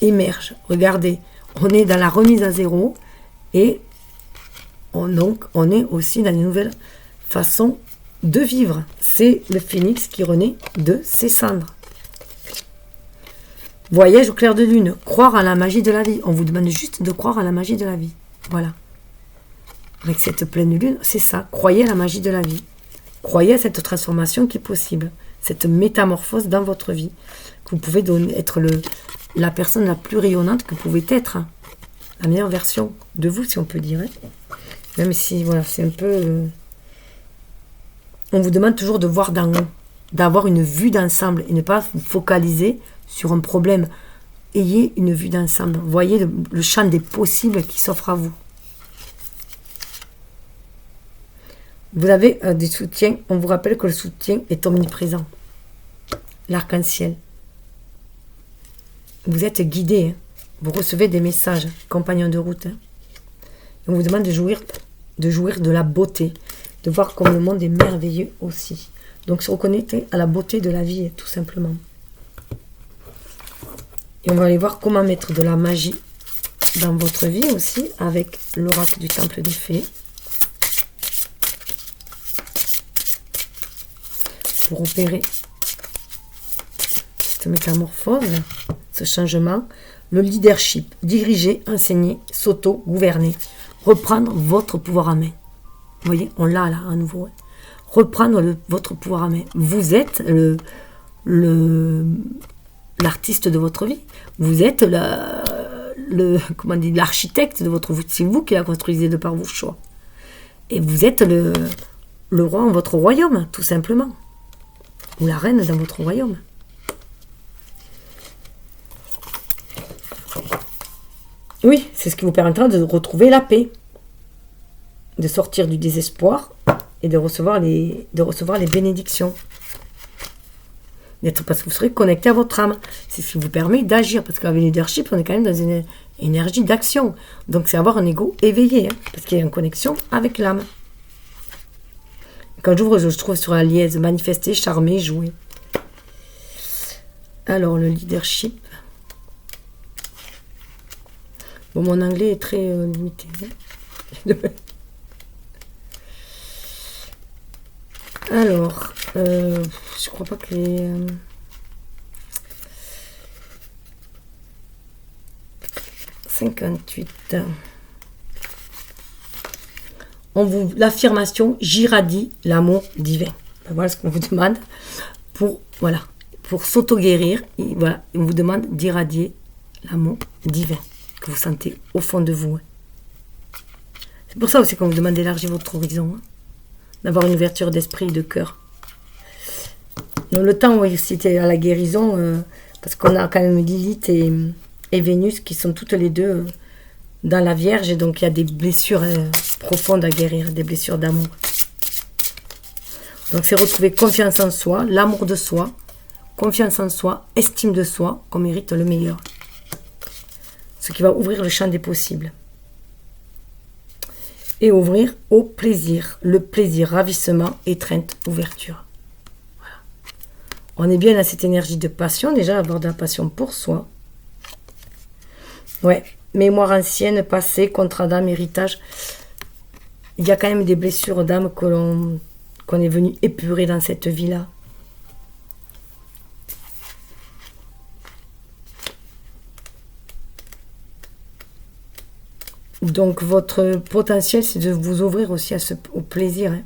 émerge. Regardez, on est dans la remise à zéro et donc on est aussi dans une nouvelle façon de vivre. C'est le phénix qui renaît de ses cendres. Voyage au clair de lune, croire à la magie de la vie. On vous demande juste de croire à la magie de la vie. Voilà. Avec cette pleine lune, c'est ça. Croyez à la magie de la vie. Croyez à cette transformation qui est possible. Cette métamorphose dans votre vie. Que vous pouvez être la personne la plus rayonnante que vous pouvez être. Hein. La meilleure version de vous, si on peut dire. Hein. Même si, voilà, c'est un peu... On vous demande toujours de voir d'en haut. D'avoir une vue d'ensemble. Et ne pas vous focaliser sur un problème. Ayez une vue d'ensemble. Voyez le champ des possibles qui s'offre à vous. Vous avez des soutiens. On vous rappelle que le soutien est omniprésent. L'arc-en-ciel. Vous êtes guidé. Hein. Vous recevez des messages. Compagnons de route. Hein. On vous demande de jouir de la beauté. De voir comme le monde est merveilleux aussi. Donc se reconnecter à la beauté de la vie, tout simplement. Et on va aller voir comment mettre de la magie dans votre vie aussi, avec l'oracle du temple des fées. Pour opérer cette métamorphose, ce changement, le leadership, diriger, enseigner, s'auto-gouverner, reprendre votre pouvoir en main. Vous voyez, on l'a là à nouveau. Reprendre votre pouvoir en main. Vous êtes l'artiste de votre vie. Vous êtes l'architecte de votre vie. C'est vous qui la construisez de par vos choix. Et vous êtes le roi en votre royaume, tout simplement. Ou la reine dans votre royaume. Oui, c'est ce qui vous permettra de retrouver la paix. De sortir du désespoir et de recevoir les bénédictions. Parce que vous serez connecté à votre âme. C'est ce qui vous permet d'agir. Parce qu'avec le leadership, on est quand même dans une énergie d'action. Donc c'est avoir un ego éveillé. Hein, parce qu'il y a une connexion avec l'âme. Quand j'ouvre, je trouve sur la liaise, manifester, charmer, jouer. Alors, le leadership. Bon, mon anglais est très limité. Hein. Alors, je crois pas que les... 58. L'affirmation, j'irradie l'amour divin. Ben voilà ce qu'on vous demande pour s'auto-guérir. Voilà, on vous demande d'irradier l'amour divin que vous sentez au fond de vous. C'est pour ça aussi qu'on vous demande d'élargir votre horizon, hein, d'avoir une ouverture d'esprit et de cœur. Donc, le temps, oui, c'était à la guérison, parce qu'on a quand même Lilith et Vénus qui sont toutes les deux dans la Vierge, et donc il y a des blessures profondes à guérir, des blessures d'amour. Donc c'est retrouver confiance en soi, l'amour de soi, confiance en soi, estime de soi, qu'on mérite le meilleur. Ce qui va ouvrir le champ des possibles. Et ouvrir au plaisir. Le plaisir, ravissement, étreinte, ouverture. Voilà. On est bien dans cette énergie de passion, déjà avoir de la passion pour soi. Ouais. Mémoire ancienne, passé, contrat d'âme, héritage. Il y a quand même des blessures d'âme qu'on est venu épurer dans cette vie-là. Donc votre potentiel, c'est de vous ouvrir aussi au plaisir. Hein.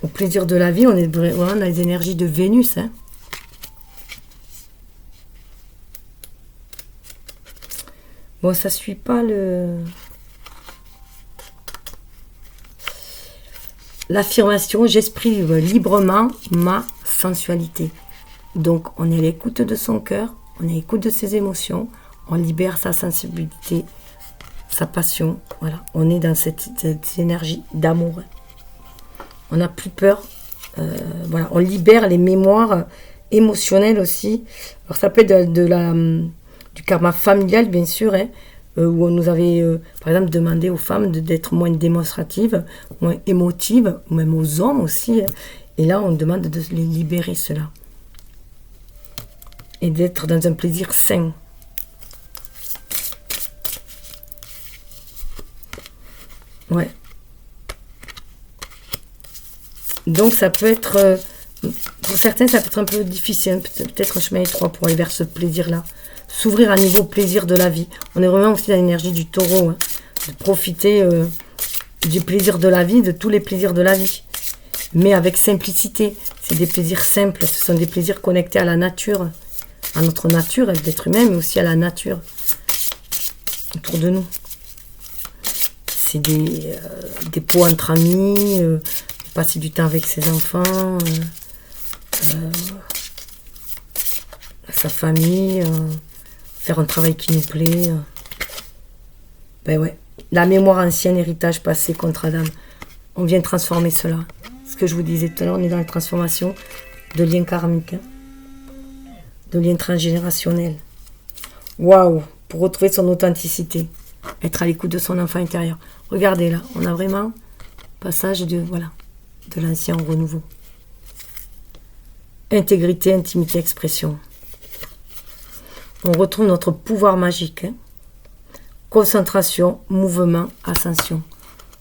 au plaisir de la vie. On est vraiment dans les énergies de Vénus. Hein. Bon, ça suit pas l'affirmation, j'exprime librement ma sensualité. Donc, on est à l'écoute de son cœur, on est à l'écoute de ses émotions, on libère sa sensibilité, sa passion. Voilà, on est dans cette énergie d'amour. On n'a plus peur. Voilà, on libère les mémoires émotionnelles aussi. Alors, ça peut être du karma familial, bien sûr, hein, où on nous avait, par exemple, demandé aux femmes d'être moins démonstratives, moins émotives, ou même aux hommes aussi. Hein. Et là, on demande de les libérer, cela. Et d'être dans un plaisir sain. Ouais. Donc, ça peut être... pour certains, ça peut être un peu difficile. Peut-être un chemin étroit pour aller vers ce plaisir-là. S'ouvrir à niveau plaisir de la vie. On est vraiment aussi dans l'énergie du taureau. Hein, de profiter du plaisir de la vie, de tous les plaisirs de la vie. Mais avec simplicité. C'est des plaisirs simples. Ce sont des plaisirs connectés à la nature. À notre nature, d'être humain, mais aussi à la nature. Autour de nous. C'est des pots entre amis. Passer du temps avec ses enfants. Sa famille. Faire un travail qui nous plaît. Ben ouais. La mémoire ancienne, héritage passé contre Adam. On vient transformer cela. Ce que je vous disais tout à l'heure, on est dans la transformation de liens karmiques. Hein, de liens transgénérationnels. Waouh! Pour retrouver son authenticité. Être à l'écoute de son enfant intérieur. Regardez là, on a vraiment passage de l'ancien au renouveau. Intégrité, intimité, expression. On retrouve notre pouvoir magique. Hein. Concentration, mouvement, ascension.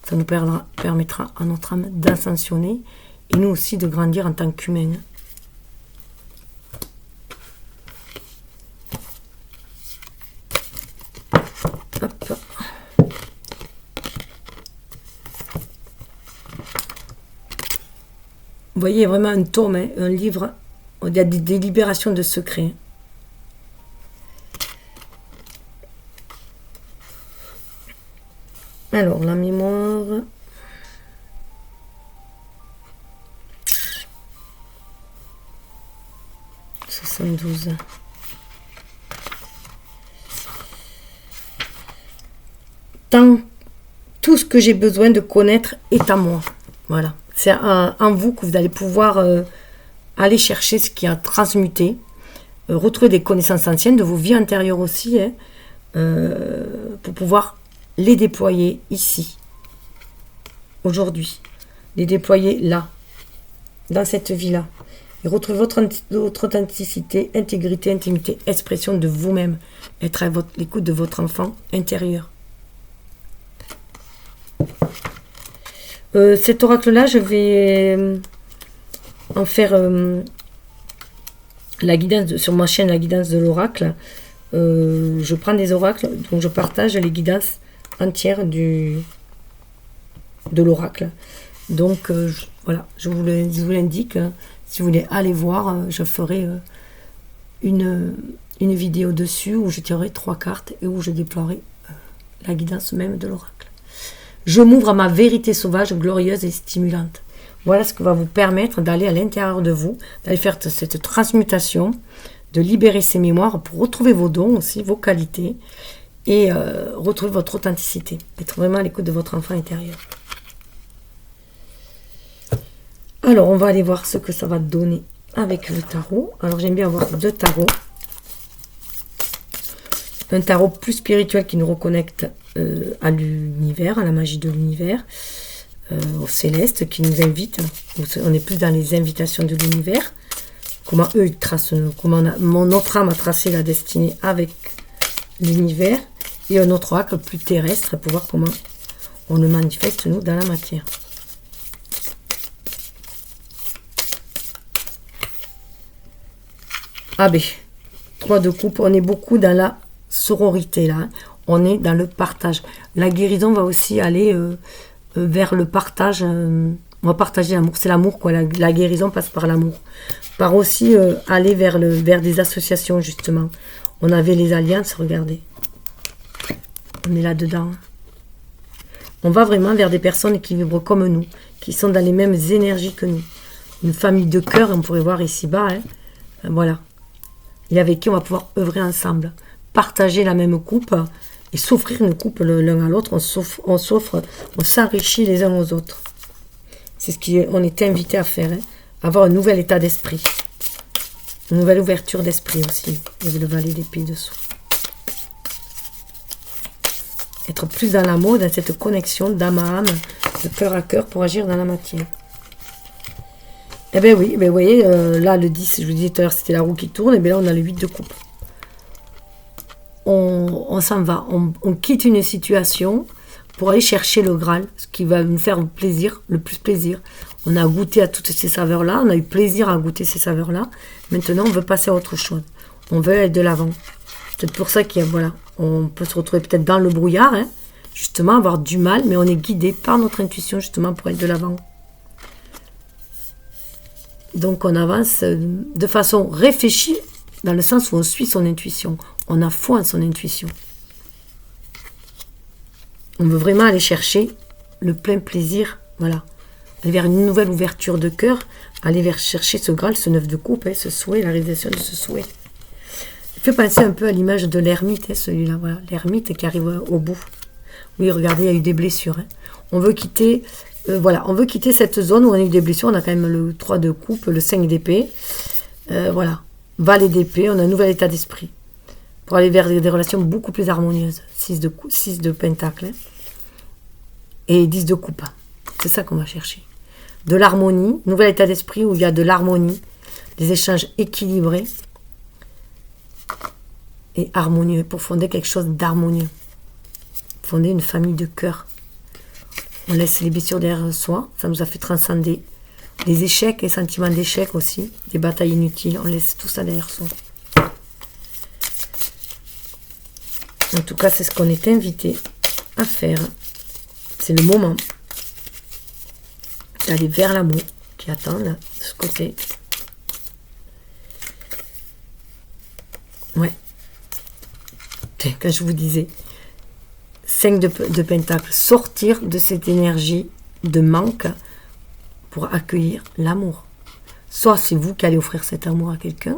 Ça nous permettra à notre âme d'ascensionner et nous aussi de grandir en tant qu'humains. Hop. Vous voyez, vraiment un tome, hein, un livre. Il y a des libérations de secrets. Alors, la mémoire. « 72. Tout ce que j'ai besoin de connaître est à moi. » Voilà. C'est en vous que vous allez pouvoir aller chercher ce qui a transmuté, retrouver des connaissances anciennes de vos vies antérieures aussi, hein, pour pouvoir les déployer ici, aujourd'hui, les déployer là, dans cette vie-là, et retrouver votre authenticité, intégrité, intimité, expression de vous-même, être à l'écoute de votre enfant intérieur. Cet oracle-là, je vais en faire la guidance sur ma chaîne, la guidance de l'oracle. Je prends des oracles, donc je partage les guidances entières de l'oracle. Donc voilà, je vous l'indique. Si vous voulez aller voir, je ferai une vidéo dessus où je tirerai 3 cartes et où je déploierai la guidance même de l'oracle. Je m'ouvre à ma vérité sauvage, glorieuse et stimulante. Voilà ce qui va vous permettre d'aller à l'intérieur de vous, d'aller faire cette transmutation, de libérer ces mémoires pour retrouver vos dons aussi, vos qualités et retrouver votre authenticité. Être vraiment à l'écoute de votre enfant intérieur. Alors, on va aller voir ce que ça va donner avec le tarot. Alors, j'aime bien avoir 2 tarots. Un tarot plus spirituel qui nous reconnecte à l'univers, à la magie de l'univers, au céleste qui nous invite. On est plus dans les invitations de l'univers. Comment eux ils tracent, comment notre âme a tracé la destinée avec l'univers. Et un autre oracle plus terrestre pour voir comment on le manifeste nous dans la matière. Ah ben, 3 de coupe, on est beaucoup dans la sororité là. On est dans le partage. La guérison va aussi aller vers le partage. On va partager l'amour. C'est l'amour, quoi. La guérison passe par l'amour. Par aussi aller vers des associations, justement. On avait les alliances, regardez. On est là-dedans. On va vraiment vers des personnes qui vibrent comme nous, qui sont dans les mêmes énergies que nous. Une famille de cœur, on pourrait voir ici-bas. Hein. Voilà. Et avec qui on va pouvoir œuvrer ensemble. Partager la même coupe et s'offrir une coupe l'un à l'autre. On s'offre, on s'enrichit les uns aux autres. C'est ce qu'on est invité à faire. Hein. Avoir un nouvel état d'esprit. Une nouvelle ouverture d'esprit aussi. Il y avait le valet d'épée dessous. Être plus dans l'amour, dans cette connexion d'âme à âme, de cœur à cœur pour agir dans la matière. Eh bien oui, vous voyez, là le 10, je vous disais tout à l'heure, c'était la roue qui tourne, et bien là on a le 8 de coupe. On s'en va, on quitte une situation pour aller chercher le Graal, ce qui va nous faire plaisir, le plus plaisir. On a goûté à toutes ces saveurs-là, on a eu plaisir à goûter ces saveurs-là. Maintenant, on veut passer à autre chose. On veut aller de l'avant. C'est pour ça qu'il y a, voilà, on peut se retrouver peut-être dans le brouillard, hein, justement, avoir du mal, mais on est guidé par notre intuition, justement, pour aller de l'avant. Donc, on avance de façon réfléchie, dans le sens où on suit son intuition. On a foi en son intuition. On veut vraiment aller chercher le plein plaisir, voilà. Aller vers une nouvelle ouverture de cœur, aller vers chercher ce Graal, ce 9 de coupe, hein, ce souhait, la réalisation de ce souhait. Il fait penser un peu à l'image de l'ermite, hein, celui-là, voilà. L'ermite qui arrive au bout. Oui, regardez, il y a eu des blessures. Hein. On veut quitter, voilà, on veut quitter cette zone où on a eu des blessures. On a quand même le 3 de coupe, le 5 d'épée. Voilà, valet d'épée, on a un nouvel état d'esprit. Pour aller vers des relations beaucoup plus harmonieuses. 6 de pentacle. Hein. Et 10 de coupe. C'est ça qu'on va chercher. De l'harmonie, nouvel état d'esprit où il y a de l'harmonie, des échanges équilibrés et harmonieux, pour fonder quelque chose d'harmonieux. Fonder une famille de cœur. On laisse les blessures derrière soi, ça nous a fait transcender les échecs, les sentiments d'échec aussi, des batailles inutiles, on laisse tout ça derrière soi. En tout cas, c'est ce qu'on est invité à faire. C'est le moment d'aller vers l'amour qui attend là, de ce côté. Ouais. Quand je vous disais 5 de pentacle, sortir de cette énergie de manque pour accueillir l'amour. Soit c'est vous qui allez offrir cet amour à quelqu'un,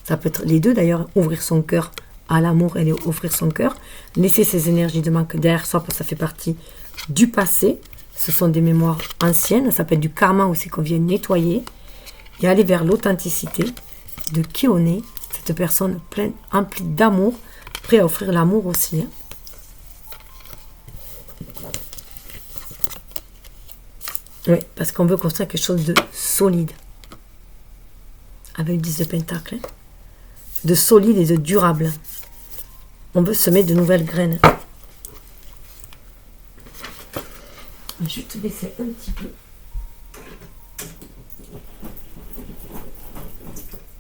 ça peut être les deux d'ailleurs, ouvrir son cœur à l'amour et offrir son cœur, laisser ces énergies de manque derrière soi parce que ça fait partie du passé, ce sont des mémoires anciennes, ça peut être du karma aussi qu'on vient nettoyer, et aller vers l'authenticité de qui on est, cette personne pleine, emplie d'amour, prêt à offrir l'amour aussi. Hein. Oui, parce qu'on veut construire quelque chose de solide. Avec le 10 de pentacle. Hein. De solide et de durable. On veut semer de nouvelles graines. Je vais te laisser un petit peu.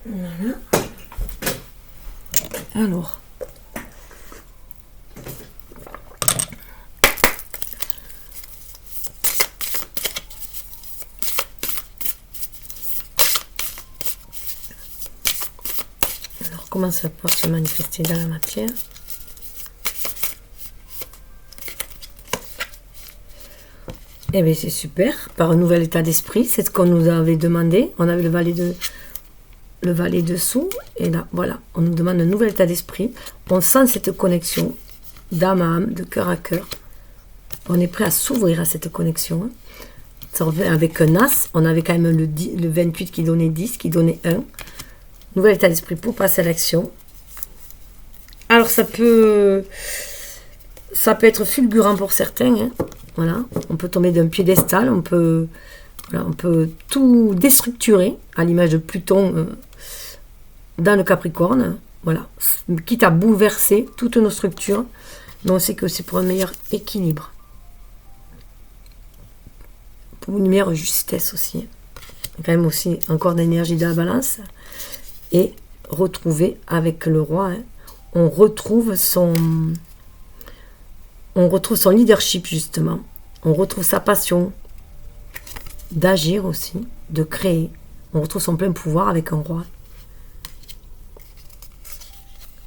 Voilà. Alors. Comment ça peut se manifester dans la matière? Eh bien, c'est super. Par un nouvel état d'esprit, c'est ce qu'on nous avait demandé. On avait le valet dessous. Et là, voilà, on nous demande un nouvel état d'esprit. On sent cette connexion d'âme à âme, de cœur à cœur. On est prêt à s'ouvrir à cette connexion. Avec un as, on avait quand même le 28 qui donnait 10, qui donnait 1. Nouvel état d'esprit pour passer à l'action. Alors ça peut être fulgurant pour certains. Hein. Voilà, on peut tomber d'un piédestal, on peut tout déstructurer à l'image de Pluton dans le Capricorne. Voilà, quitte à bouleverser toutes nos structures, mais on sait que c'est pour un meilleur équilibre, pour une meilleure justesse aussi. Il y a quand même aussi encore d'énergie de la balance. Et retrouver avec le roi, hein, on retrouve son leadership justement, on retrouve sa passion, d'agir aussi, de créer. On retrouve son plein pouvoir avec un roi.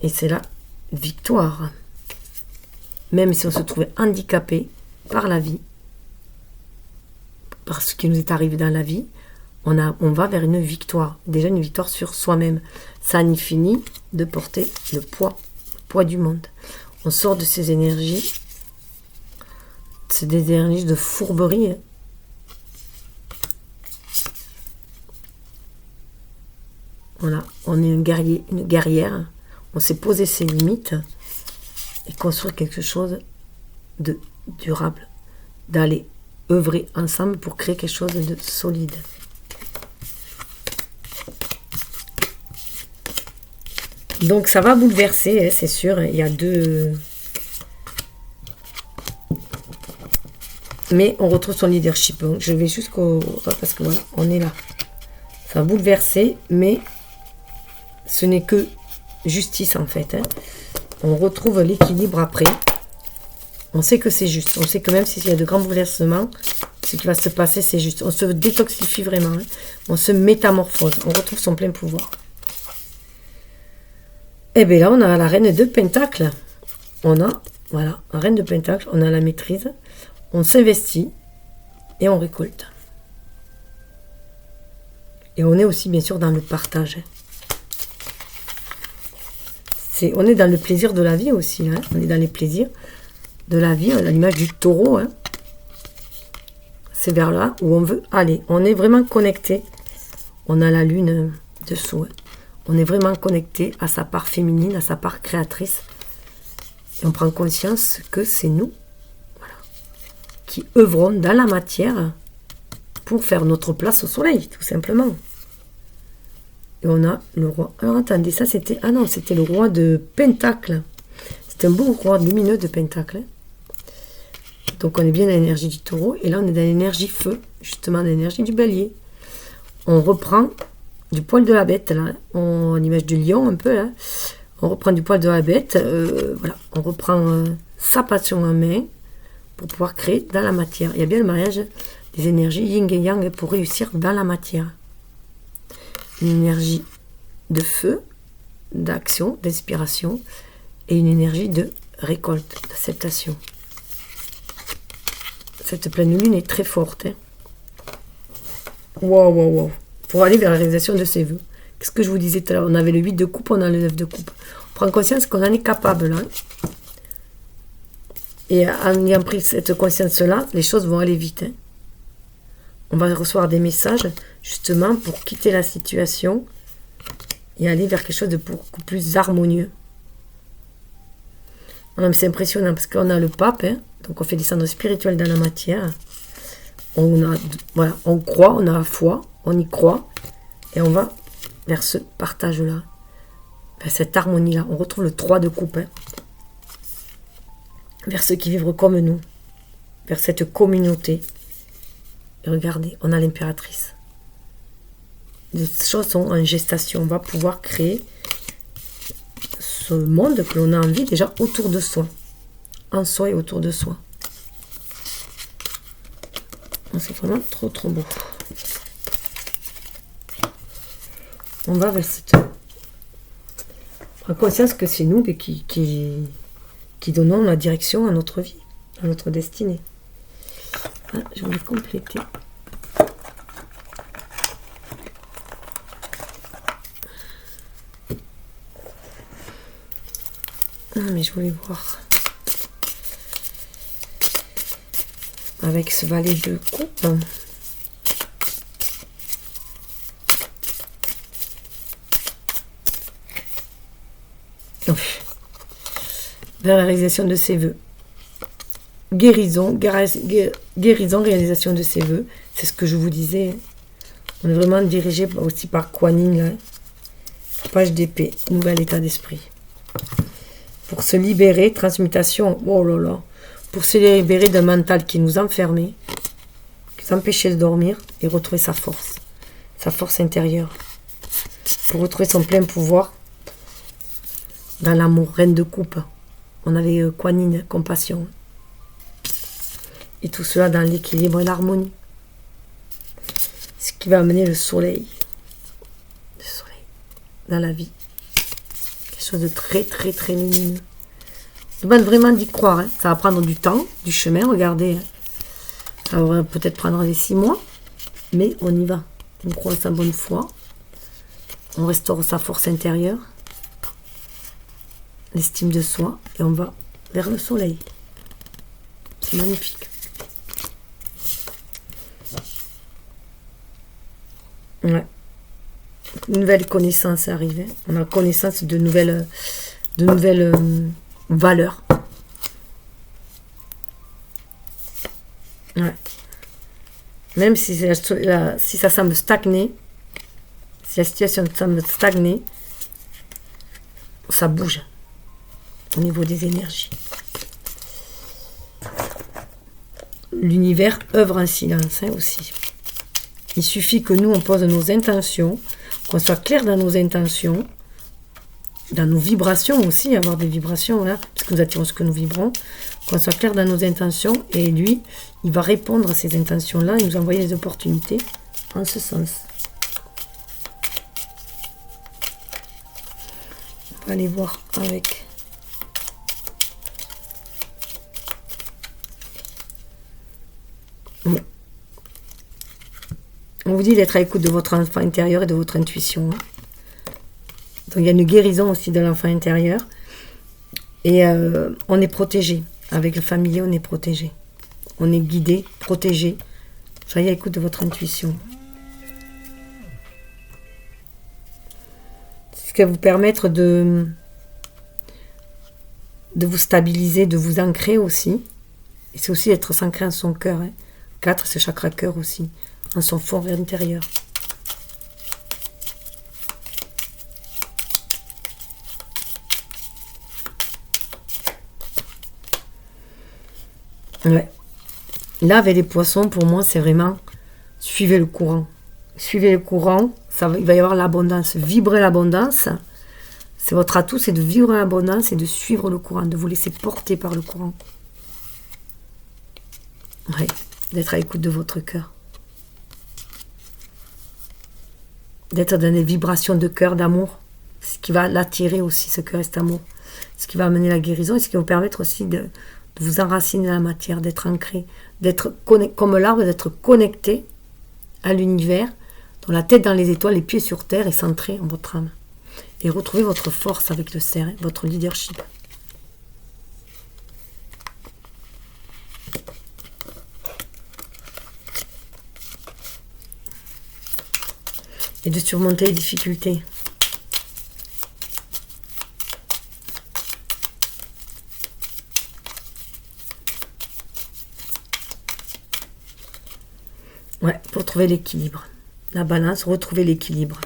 Et c'est la victoire. Même si on se trouvait handicapé par la vie, par ce qui nous est arrivé dans la vie, on va vers une victoire. Déjà une victoire sur soi-même. Ça n'y finit de porter le poids du monde. On sort de ces énergies. C'est des énergies de fourberie. Hein. Voilà, on est un guerrier, une guerrière. On s'est posé ses limites et construire quelque chose de durable. D'aller œuvrer ensemble pour créer quelque chose de solide. Donc ça va bouleverser, hein, c'est sûr. Il y a deux... Mais on retrouve son leadership. Donc je vais jusqu'au... Parce que voilà, on est là. Ça va bouleverser, mais ce n'est que justice en fait. Hein. On retrouve l'équilibre après. On sait que c'est juste. On sait que même s'il y a de grands bouleversements, ce qui va se passer, c'est juste. On se détoxifie vraiment. Hein. On se métamorphose. On retrouve son plein pouvoir. Et bien là, on a la reine de Pentacle. On a, voilà, la reine de Pentacle. On a la maîtrise. On s'investit et on récolte. Et on est aussi, bien sûr, dans le partage. On est dans le plaisir de la vie aussi. Hein. On est dans les plaisirs de la vie. On a l'image du taureau. Hein. C'est vers là où on veut aller. On est vraiment connecté. On a la lune dessous. Hein. On est vraiment connecté à sa part féminine, à sa part créatrice. Et on prend conscience que c'est nous, voilà, qui œuvrons dans la matière pour faire notre place au soleil, tout simplement. Et on a le roi. Alors attendez, ça c'était... Ah non, c'était le roi de Pentacle. C'est un beau roi lumineux de Pentacle. Donc on est bien dans l'énergie du taureau. Et là on est dans l'énergie feu, justement dans l'énergie du bélier. On reprend du poil de la bête, là, en image du lion un peu, là. On reprend du poil de la bête, voilà, on reprend sa passion en main pour pouvoir créer dans la matière. Il y a bien le mariage des énergies yin et yang pour réussir dans la matière. Une énergie de feu, d'action, d'inspiration, et une énergie de récolte, d'acceptation. Cette pleine lune est très forte. Hein. Wow, wow, wow. Pour aller vers la réalisation de ses vœux. Qu'est-ce que je vous disais tout à l'heure? On avait le 8 de coupe, on a le 9 de coupe. On prend conscience qu'on en est capable là. Et en ayant pris cette conscience-là, les choses vont aller vite. Hein. On va recevoir des messages justement pour quitter la situation et aller vers quelque chose de beaucoup plus harmonieux. C'est impressionnant parce qu'on a le pape, hein, donc on fait descendre spirituel dans la matière. Voilà, on croit, on a la foi, on y croit et on va vers ce partage-là, vers cette harmonie-là. On retrouve le 3 de coupe, hein, vers ceux qui vivent comme nous, vers cette communauté. Et regardez, on a l'impératrice. Les choses sont en gestation. On va pouvoir créer ce monde que l'on a envie déjà autour de soi. En soi et autour de soi. C'est vraiment trop trop beau. On va vers cette... On prend conscience que c'est nous qui donnons la direction à notre vie, à notre destinée. Ah, je vais compléter. Ah, mais je voulais voir. Avec ce valet de coupe. Vers la réalisation de ses vœux. Guérison, réalisation de ses vœux. C'est ce que je vous disais. On est vraiment dirigé aussi par Kuan Yin, là. Page d'épée, nouvel état d'esprit. Pour se libérer, transmutation, oh là là. Pour se libérer d'un mental qui nous enfermait, qui nous empêchait de dormir et retrouver sa force intérieure. Pour retrouver son plein pouvoir dans l'amour, reine de coupe. On avait Kuan Yin, compassion. Et tout cela dans l'équilibre et l'harmonie. qui va amener le soleil. Le soleil dans la vie. Quelque chose de très, très, très lumineux. Je demande vraiment d'y croire. Hein. Ça va prendre du temps, du chemin. Regardez, ça va peut-être prendre les 6 mois. Mais on y va. On croit sa bonne foi. On restaure sa force intérieure. L'estime de soi. Et on va vers le soleil. C'est magnifique. Ouais. Une nouvelle connaissance arrive. On a connaissance de nouvelles valeurs. Ouais. Même si ça semble stagner, si la situation semble stagner, ça bouge au niveau des énergies. L'univers œuvre en silence aussi. Il suffit que nous, on pose nos intentions, qu'on soit clair dans nos intentions, dans nos vibrations aussi, avoir des vibrations, voilà, parce que nous attirons ce que nous vibrons, qu'on soit clair dans nos intentions, et lui, il va répondre à ces intentions-là et nous envoyer des opportunités en ce sens. On va aller voir avec... Ouais. On vous dit d'être à l'écoute de votre enfant intérieur et de votre intuition. Donc il y a une guérison aussi de l'enfant intérieur. Et on est protégé. Avec le familier, on est protégé. On est guidé, protégé. Soyez à l'écoute de votre intuition. C'est ce qui va vous permettre de vous stabiliser, de vous ancrer aussi. Et c'est aussi d'être s'ancré en son cœur. 4, c'est chakra cœur aussi. En son fort intérieur. Ouais. Là, avec les poissons, pour moi, c'est vraiment suivez le courant. Suivez le courant, il va y avoir l'abondance. Vibrez l'abondance. C'est votre atout, c'est de vivre l'abondance et de suivre le courant, de vous laisser porter par le courant. Ouais. D'être à l'écoute de votre cœur. D'être dans des vibrations de cœur, d'amour, ce qui va l'attirer aussi, ce cœur et cet amour, ce qui va amener la guérison et ce qui va vous permettre aussi de vous enraciner dans la matière, d'être ancré, d'être comme l'arbre, d'être connecté à l'univers, dont la tête dans les étoiles, les pieds sur terre et centré en votre âme. Et retrouver votre force avec le cerf, votre leadership. Et de surmonter les difficultés. Ouais, pour trouver l'équilibre. La balance, retrouver l'équilibre.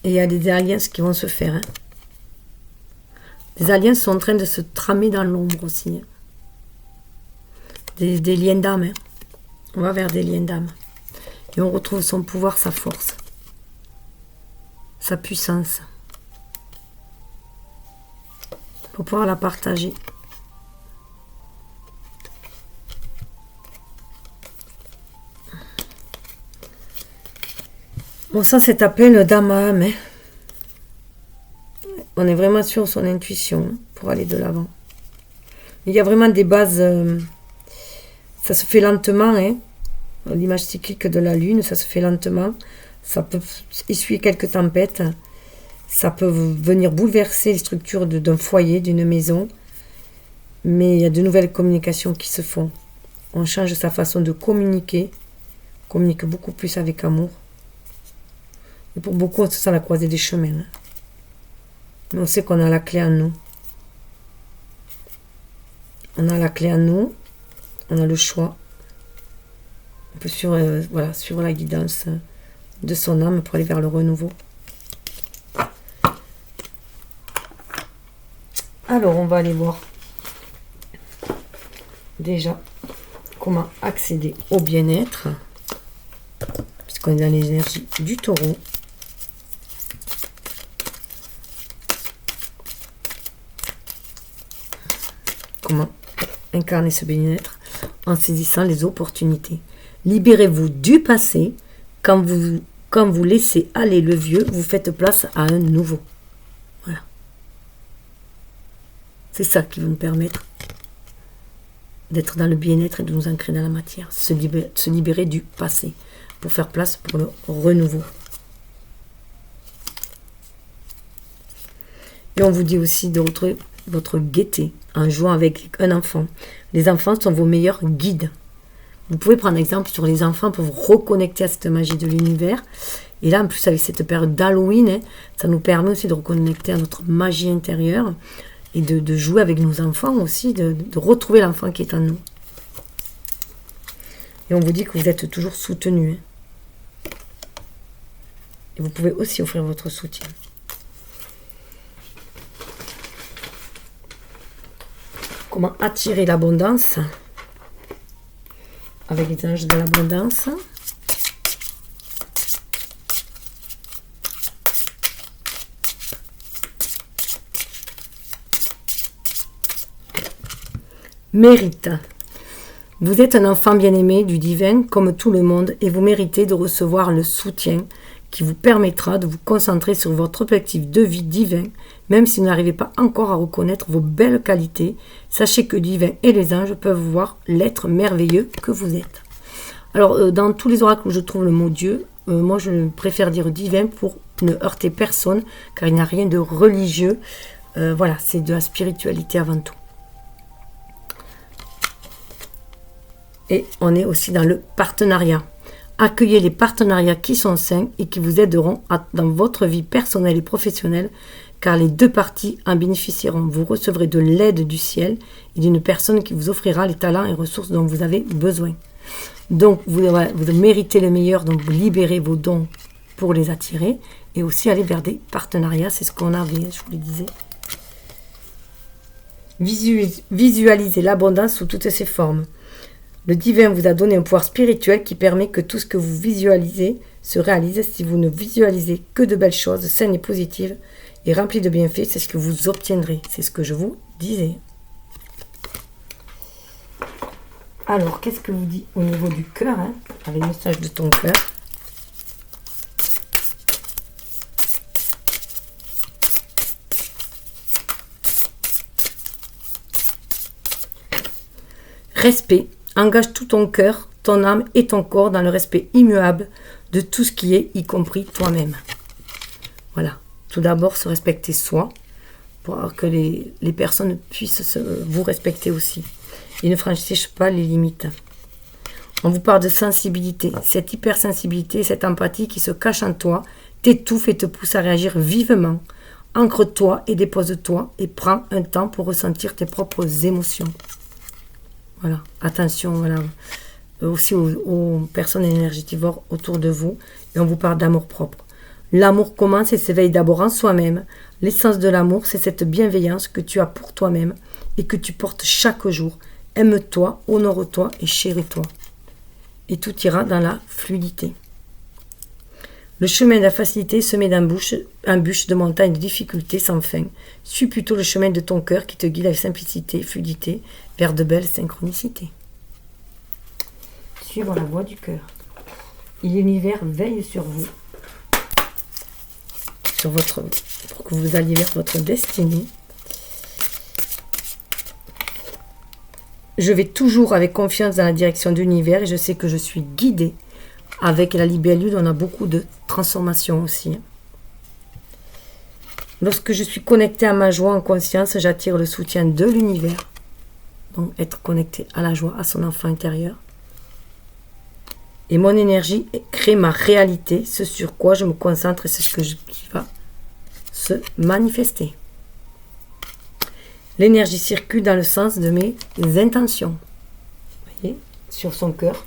Et il y a des alliances qui vont se faire. Hein. Des alliances sont en train de se tramer dans l'ombre aussi. Hein. Des liens d'âme. Hein. On va vers des liens d'âme. Et on retrouve son pouvoir, sa force, sa puissance, pour pouvoir la partager. Bon, ça c'est appelé le Dhamma, mais on est vraiment sur son intuition pour aller de l'avant. Il y a vraiment des bases, ça se fait lentement, hein. L'image cyclique de la lune, ça se fait lentement, ça peut essuyer quelques tempêtes, ça peut venir bouleverser les structures d'un foyer, d'une maison, mais il y a de nouvelles communications qui se font. On change sa façon de communiquer, on communique beaucoup plus avec amour. Et pour beaucoup, on se sent à la croisée des chemins. Mais on sait qu'on a la clé en nous. On a la clé en nous, on a le choix. On peut suivre la guidance de son âme pour aller vers le renouveau. Alors, on va aller voir déjà comment accéder au bien-être, puisqu'on est dans l'énergie du taureau. Comment incarner ce bien-être en saisissant les opportunités. Libérez-vous du passé. Quand vous laissez aller le vieux, vous faites place à un nouveau. Voilà. C'est ça qui va nous permettre d'être dans le bien-être et de nous ancrer dans la matière. Se libérer du passé pour faire place pour le renouveau. Et on vous dit aussi de retrouver votre gaieté en jouant avec un enfant. Les enfants sont vos meilleurs guides. Vous pouvez prendre exemple sur les enfants pour vous reconnecter à cette magie de l'univers. Et là, en plus, avec cette période d'Halloween, ça nous permet aussi de reconnecter à notre magie intérieure et de jouer avec nos enfants aussi, de retrouver l'enfant qui est en nous. Et on vous dit que vous êtes toujours soutenu. Et vous pouvez aussi offrir votre soutien. Comment attirer l'abondance avec les anges de l'abondance. Mérite. Vous êtes un enfant bien-aimé du divin comme tout le monde et vous méritez de recevoir le soutien qui vous permettra de vous concentrer sur votre objectif de vie divin. Même si vous n'arrivez pas encore à reconnaître vos belles qualités, sachez que le divin et les anges peuvent voir l'être merveilleux que vous êtes. Alors, dans tous les oracles où je trouve le mot Dieu, moi je préfère dire divin pour ne heurter personne, car il n'y a rien de religieux. Voilà, c'est de la spiritualité avant tout. Et on est aussi dans le partenariat. Accueillez les partenariats qui sont sains et qui vous aideront dans votre vie personnelle et professionnelle, car les deux parties en bénéficieront. Vous recevrez de l'aide du ciel et d'une personne qui vous offrira les talents et ressources dont vous avez besoin. Donc, vous méritez le meilleur, donc vous libérez vos dons pour les attirer et aussi aller vers des partenariats. C'est ce qu'on avait, je vous le disais. Visualisez l'abondance sous toutes ses formes. Le divin vous a donné un pouvoir spirituel qui permet que tout ce que vous visualisez se réalise. Si vous ne visualisez que de belles choses, saines et positives, et remplies de bienfaits, c'est ce que vous obtiendrez. C'est ce que je vous disais. Alors, qu'est-ce que vous dit au niveau du cœur, avec le message de ton cœur? Respect. Engage tout ton cœur, ton âme et ton corps dans le respect immuable de tout ce qui est, y compris toi-même. Voilà. Tout d'abord, se respecter soi, pour que les personnes puissent vous respecter aussi. Et ne franchissez pas les limites. On vous parle de sensibilité. Cette hypersensibilité, cette empathie qui se cache en toi, t'étouffe et te pousse à réagir vivement. Ancre-toi et dépose-toi et prends un temps pour ressentir tes propres émotions. Voilà, attention, voilà. Aussi aux personnes énergétivores autour de vous. Et on vous parle d'amour propre. L'amour commence et s'éveille d'abord en soi-même. L'essence de l'amour, c'est cette bienveillance que tu as pour toi-même et que tu portes chaque jour. Aime-toi, honore-toi et chéris-toi. Et tout ira dans la fluidité. Le chemin de la facilité semé d'embûches de montagnes de difficultés sans fin. Suis plutôt le chemin de ton cœur qui te guide avec simplicité et fluidité vers de belles synchronicités. Suivre la voie du cœur. Et l'univers veille sur vous. Pour que vous alliez vers votre destinée. Je vais toujours avec confiance dans la direction de l'univers et je sais que je suis guidée. Avec la libellule, on a beaucoup de transformations aussi. Lorsque je suis connectée à ma joie en conscience, j'attire le soutien de l'univers. Donc, être connecté à la joie, à son enfant intérieur. Et mon énergie crée ma réalité, ce sur quoi je me concentre et c'est ce qui va se manifester. L'énergie circule dans le sens de mes intentions. Vous voyez, sur son cœur.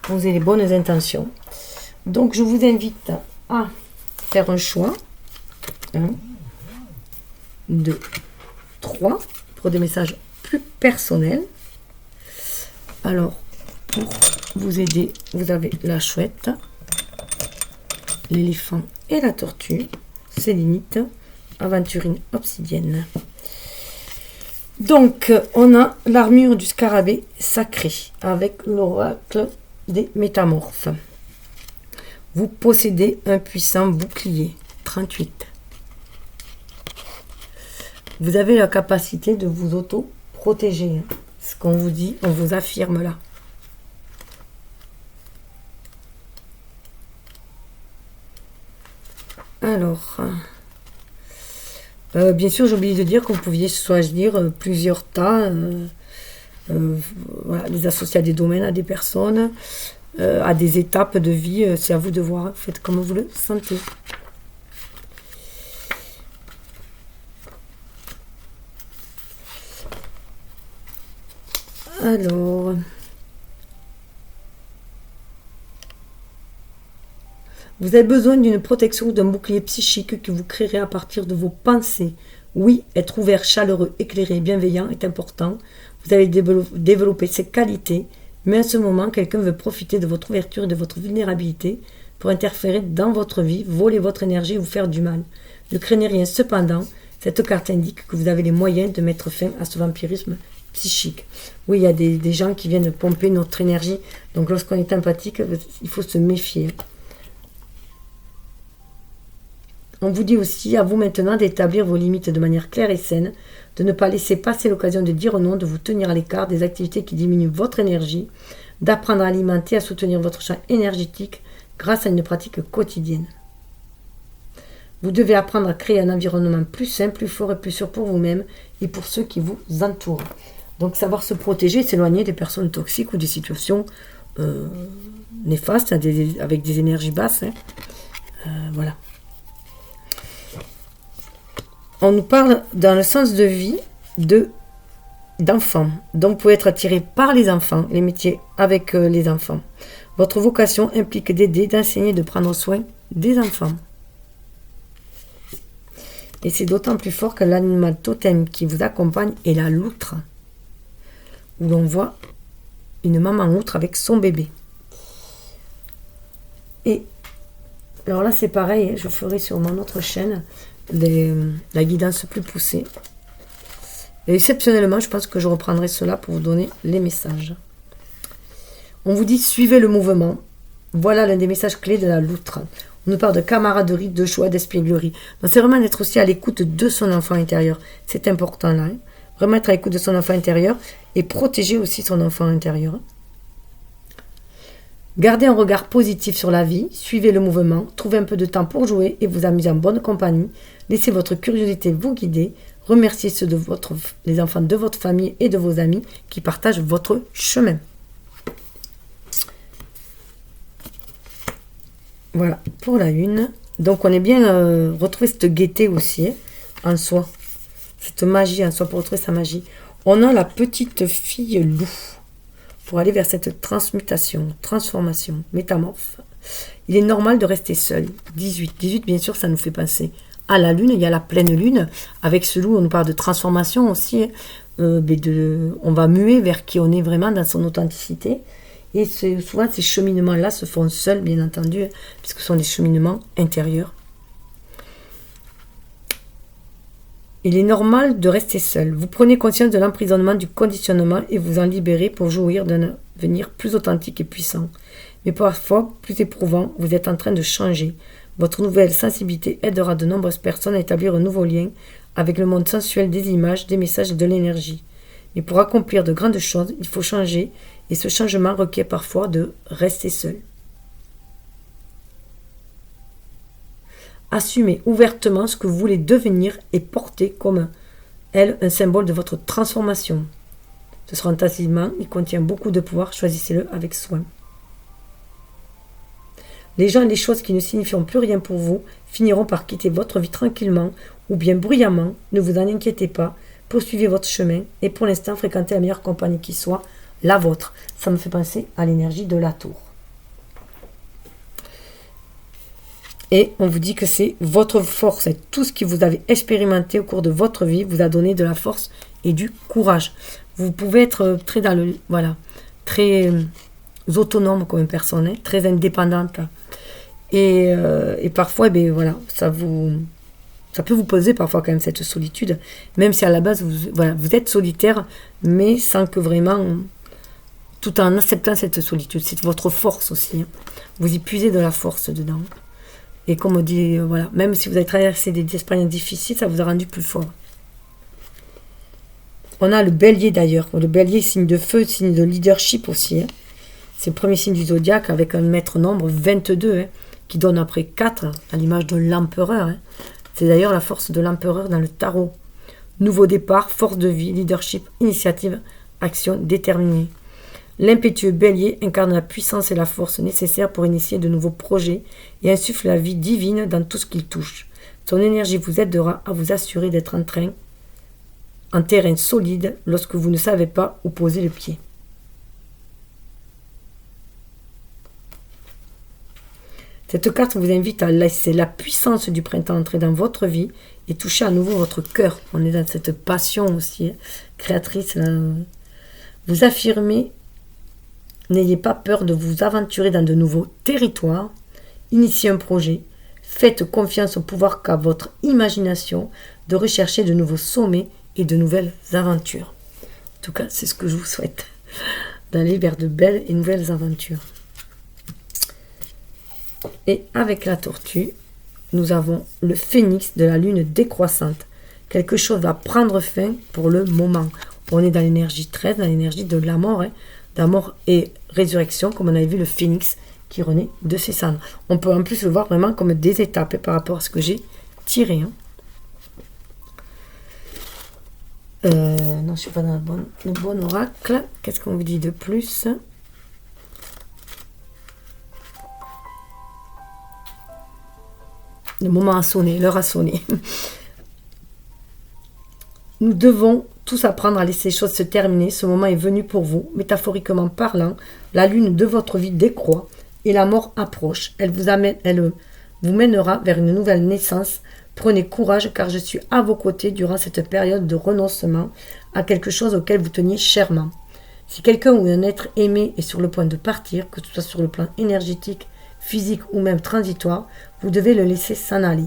Posez les bonnes intentions. Donc, je vous invite à faire un choix. 1, 2, 3. Pour des messages plus personnels. Alors, pour vous aider, vous avez la chouette, l'éléphant et la tortue. Sélénite, aventurine obsidienne. Donc, on a l'armure du scarabée sacré avec l'oracle des métamorphes. Vous possédez un puissant bouclier, 38. Vous avez la capacité de vous auto-protéger. Ce qu'on vous dit, on vous affirme là. Alors, bien sûr, j'ai oublié de dire que vous pouviez choisir plusieurs tas, voilà, les associer à des domaines, à des personnes, à des étapes de vie. C'est à vous de voir, faites comme vous le sentez. Alors, vous avez besoin d'une protection ou d'un bouclier psychique que vous créerez à partir de vos pensées. Oui, être ouvert, chaleureux, éclairé, bienveillant est important. Vous allez développer ces qualités, mais à ce moment, quelqu'un veut profiter de votre ouverture et de votre vulnérabilité pour interférer dans votre vie, voler votre énergie et vous faire du mal. Ne craignez rien. Cependant, cette carte indique que vous avez les moyens de mettre fin à ce vampirisme psychique. Oui, il y a des gens qui viennent pomper notre énergie. Donc lorsqu'on est empathique, il faut se méfier. On vous dit aussi à vous maintenant d'établir vos limites de manière claire et saine, de ne pas laisser passer l'occasion de dire non, de vous tenir à l'écart des activités qui diminuent votre énergie, d'apprendre à alimenter, à soutenir votre champ énergétique grâce à une pratique quotidienne. Vous devez apprendre à créer un environnement plus sain, plus fort et plus sûr pour vous-même et pour ceux qui vous entourent. Donc savoir se protéger, s'éloigner des personnes toxiques ou des situations néfastes avec des énergies basses. Voilà. On nous parle dans le sens de vie d'enfants. Donc vous pouvez être attiré par les enfants, les métiers avec les enfants. Votre vocation implique d'aider, d'enseigner, de prendre soin des enfants. Et c'est d'autant plus fort que l'animal totem qui vous accompagne est la loutre, où l'on voit une maman loutre avec son bébé. Et alors là c'est pareil, je ferai sur mon autre chaîne la guidance plus poussée. Et exceptionnellement, je pense que je reprendrai cela pour vous donner les messages. On vous dit suivez le mouvement. Voilà l'un des messages clés de la loutre. On nous parle de camaraderie, de choix, d'espièglerie. Donc c'est vraiment d'être aussi à l'écoute de son enfant intérieur. C'est important là. Vraiment être à l'écoute de son enfant intérieur et protéger aussi son enfant intérieur. Gardez un regard positif sur la vie, suivez le mouvement, trouvez un peu de temps pour jouer et vous amuser en bonne compagnie. Laissez votre curiosité vous guider. Remerciez les enfants de votre famille et de vos amis qui partagent votre chemin. Voilà, pour la une. Donc on est bien retrouver cette gaieté aussi en soi. Cette magie en soi, pour retrouver sa magie. On a la petite fille loup. Pour aller vers cette transmutation, transformation, métamorphe. Il est normal de rester seul. 18, bien sûr, ça nous fait penser à la lune. Il y a la pleine lune. Avec ce loup, on nous parle de transformation aussi. On va muer vers qui on est vraiment dans son authenticité. Et souvent, ces cheminements-là se font seuls, bien entendu, puisque ce sont des cheminements intérieurs. Il est normal de rester seul. Vous prenez conscience de l'emprisonnement, du conditionnement et vous en libérez pour jouir d'un avenir plus authentique et puissant. Mais parfois, plus éprouvant, vous êtes en train de changer. Votre nouvelle sensibilité aidera de nombreuses personnes à établir un nouveau lien avec le monde sensuel des images, des messages et de l'énergie. Mais pour accomplir de grandes choses, il faut changer et ce changement requiert parfois de rester seul. Assumez ouvertement ce que vous voulez devenir et portez comme un symbole de votre transformation. Ce sera un talisman, il contient beaucoup de pouvoir, choisissez-le avec soin. Les gens et les choses qui ne signifieront plus rien pour vous finiront par quitter votre vie tranquillement ou bien bruyamment, ne vous en inquiétez pas, poursuivez votre chemin et pour l'instant fréquentez la meilleure compagnie qui soit, la vôtre. Ça me fait penser à l'énergie de la tour. Et on vous dit que c'est votre force et tout ce que vous avez expérimenté au cours de votre vie vous a donné de la force et du courage. Vous pouvez être très autonome comme personne, très indépendante. Et parfois, ça vous Ça peut vous poser parfois quand même cette solitude, même si à la base, vous êtes solitaire, mais sans que vraiment, tout en acceptant cette solitude. C'est votre force aussi. Hein. Vous y puisez de la force dedans. Et comme on dit, voilà, même si vous avez traversé des expériences difficiles, ça vous a rendu plus fort. On a le bélier d'ailleurs. Le bélier, signe de feu, signe de leadership aussi. Hein. C'est le premier signe du zodiaque avec un maître nombre 22, hein, qui donne après 4 à l'image de l'empereur. Hein. C'est d'ailleurs la force de l'empereur dans le tarot. Nouveau départ, force de vie, leadership, initiative, action déterminée. L'impétueux bélier incarne la puissance et la force nécessaires pour initier de nouveaux projets et insuffle la vie divine dans tout ce qu'il touche. Son énergie vous aidera à vous assurer d'être en terrain solide lorsque vous ne savez pas où poser le pied. Cette carte vous invite à laisser la puissance du printemps entrer dans votre vie et toucher à nouveau votre cœur. On est dans cette passion aussi créatrice. Vous affirmez, n'ayez pas peur de vous aventurer dans de nouveaux territoires. Initiez un projet. Faites confiance au pouvoir qu'a votre imagination de rechercher de nouveaux sommets et de nouvelles aventures. En tout cas, c'est ce que je vous souhaite. D'aller vers de belles et nouvelles aventures. Et avec la tortue, nous avons le phénix de la lune décroissante. Quelque chose va prendre fin pour le moment. On est dans l'énergie 13, dans l'énergie de la mort, hein, de la mort et résurrection, comme on avait vu le phénix qui renaît de ses cendres. On peut en plus le voir vraiment comme des étapes par rapport à ce que j'ai tiré. Hein. Non, je ne suis pas dans le bon oracle. Qu'est-ce qu'on vous dit de plus ? Le moment a sonné, l'heure a sonné. Nous devons tous apprendre à laisser les choses se terminer. Ce moment est venu pour vous. Métaphoriquement parlant, la lune de votre vie décroît et la mort approche. Elle vous mènera vers une nouvelle naissance. Prenez courage car je suis à vos côtés durant cette période de renoncement à quelque chose auquel vous teniez chèrement. Si quelqu'un ou un être aimé est sur le point de partir, que ce soit sur le plan énergétique, physique ou même transitoire, vous devez le laisser s'en aller.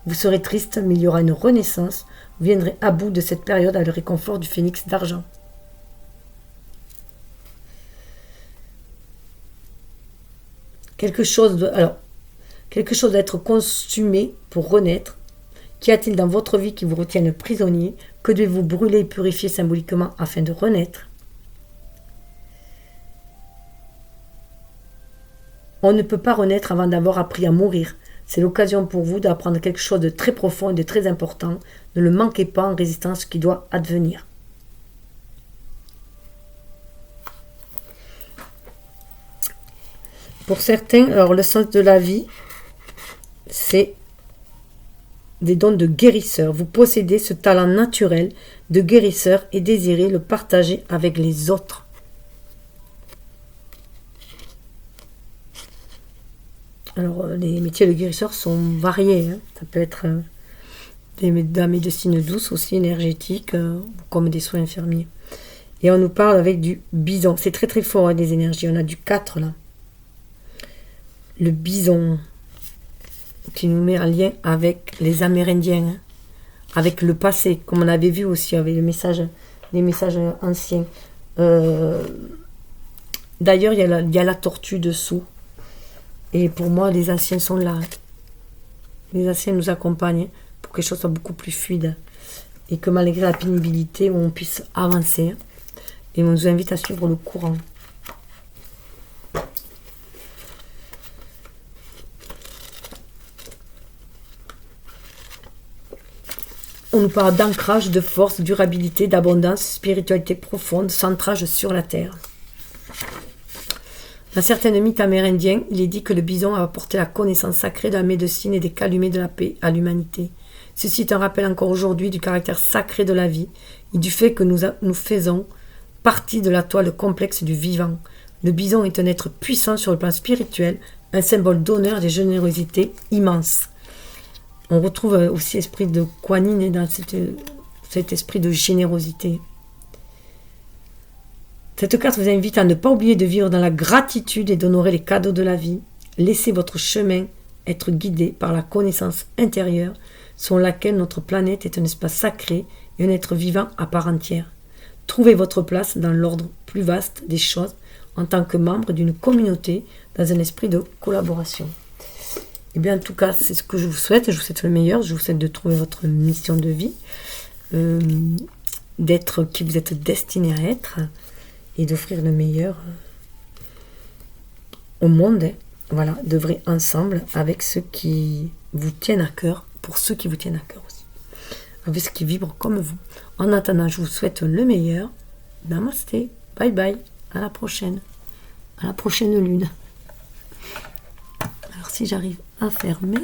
Vous serez triste, mais il y aura une renaissance. Vous viendrez à bout de cette période avec le réconfort du phénix d'argent. Quelque chose doit être consumé pour renaître. Qu'y a-t-il dans votre vie qui vous retienne prisonnier? Que devez-vous brûler et purifier symboliquement afin de renaître? On ne peut pas renaître avant d'avoir appris à mourir. C'est l'occasion pour vous d'apprendre quelque chose de très profond et de très important. Ne le manquez pas en résistant à ce qui doit advenir. Pour certains, alors le sens de la vie, c'est des dons de guérisseur. Vous possédez ce talent naturel de guérisseur et désirez le partager avec les autres. Alors, les métiers de guérisseur sont variés. Hein. Ça peut être de la médecine douce aussi, énergétique, comme des soins infirmiers. Et on nous parle avec du bison. C'est très très fort, hein, les énergies. On a du 4 là. Le bison qui nous met en lien avec les Amérindiens, hein, avec le passé, comme on avait vu aussi avec les messages anciens. D'ailleurs, il y a la tortue dessous. Et pour moi, les anciens sont là. Les anciens nous accompagnent pour que les choses soient beaucoup plus fluides. Et que malgré la pénibilité, on puisse avancer. Et on nous invite à suivre le courant. On nous parle d'ancrage, de force, durabilité, d'abondance, spiritualité profonde, centrage sur la terre. Dans certains mythes amérindiens, il est dit que le bison a apporté la connaissance sacrée de la médecine et des calumets de la paix à l'humanité. Ceci est un rappel encore aujourd'hui du caractère sacré de la vie et du fait que nous faisons partie de la toile complexe du vivant. Le bison est un être puissant sur le plan spirituel, un symbole d'honneur et de générosité immense. On retrouve aussi l'esprit de Kuan Yin dans cet esprit de générosité. Cette carte vous invite à ne pas oublier de vivre dans la gratitude et d'honorer les cadeaux de la vie. Laissez votre chemin être guidé par la connaissance intérieure. selon laquelle notre planète est un espace sacré et un être vivant à part entière. Trouvez votre place dans l'ordre plus vaste des choses en tant que membre d'une communauté dans un esprit de collaboration. Et bien en tout cas, c'est ce que je vous souhaite. Je vous souhaite le meilleur. Je vous souhaite de trouver votre mission de vie, d'être qui vous êtes destiné à être et d'offrir le meilleur au monde. Voilà, d'œuvrer ensemble avec ceux qui vous tiennent à cœur, pour ceux qui vous tiennent à cœur aussi, avec ceux qui vibrent comme vous. En attendant, je vous souhaite le meilleur. Namasté, bye bye, à la prochaine lune. Alors si j'arrive à fermer...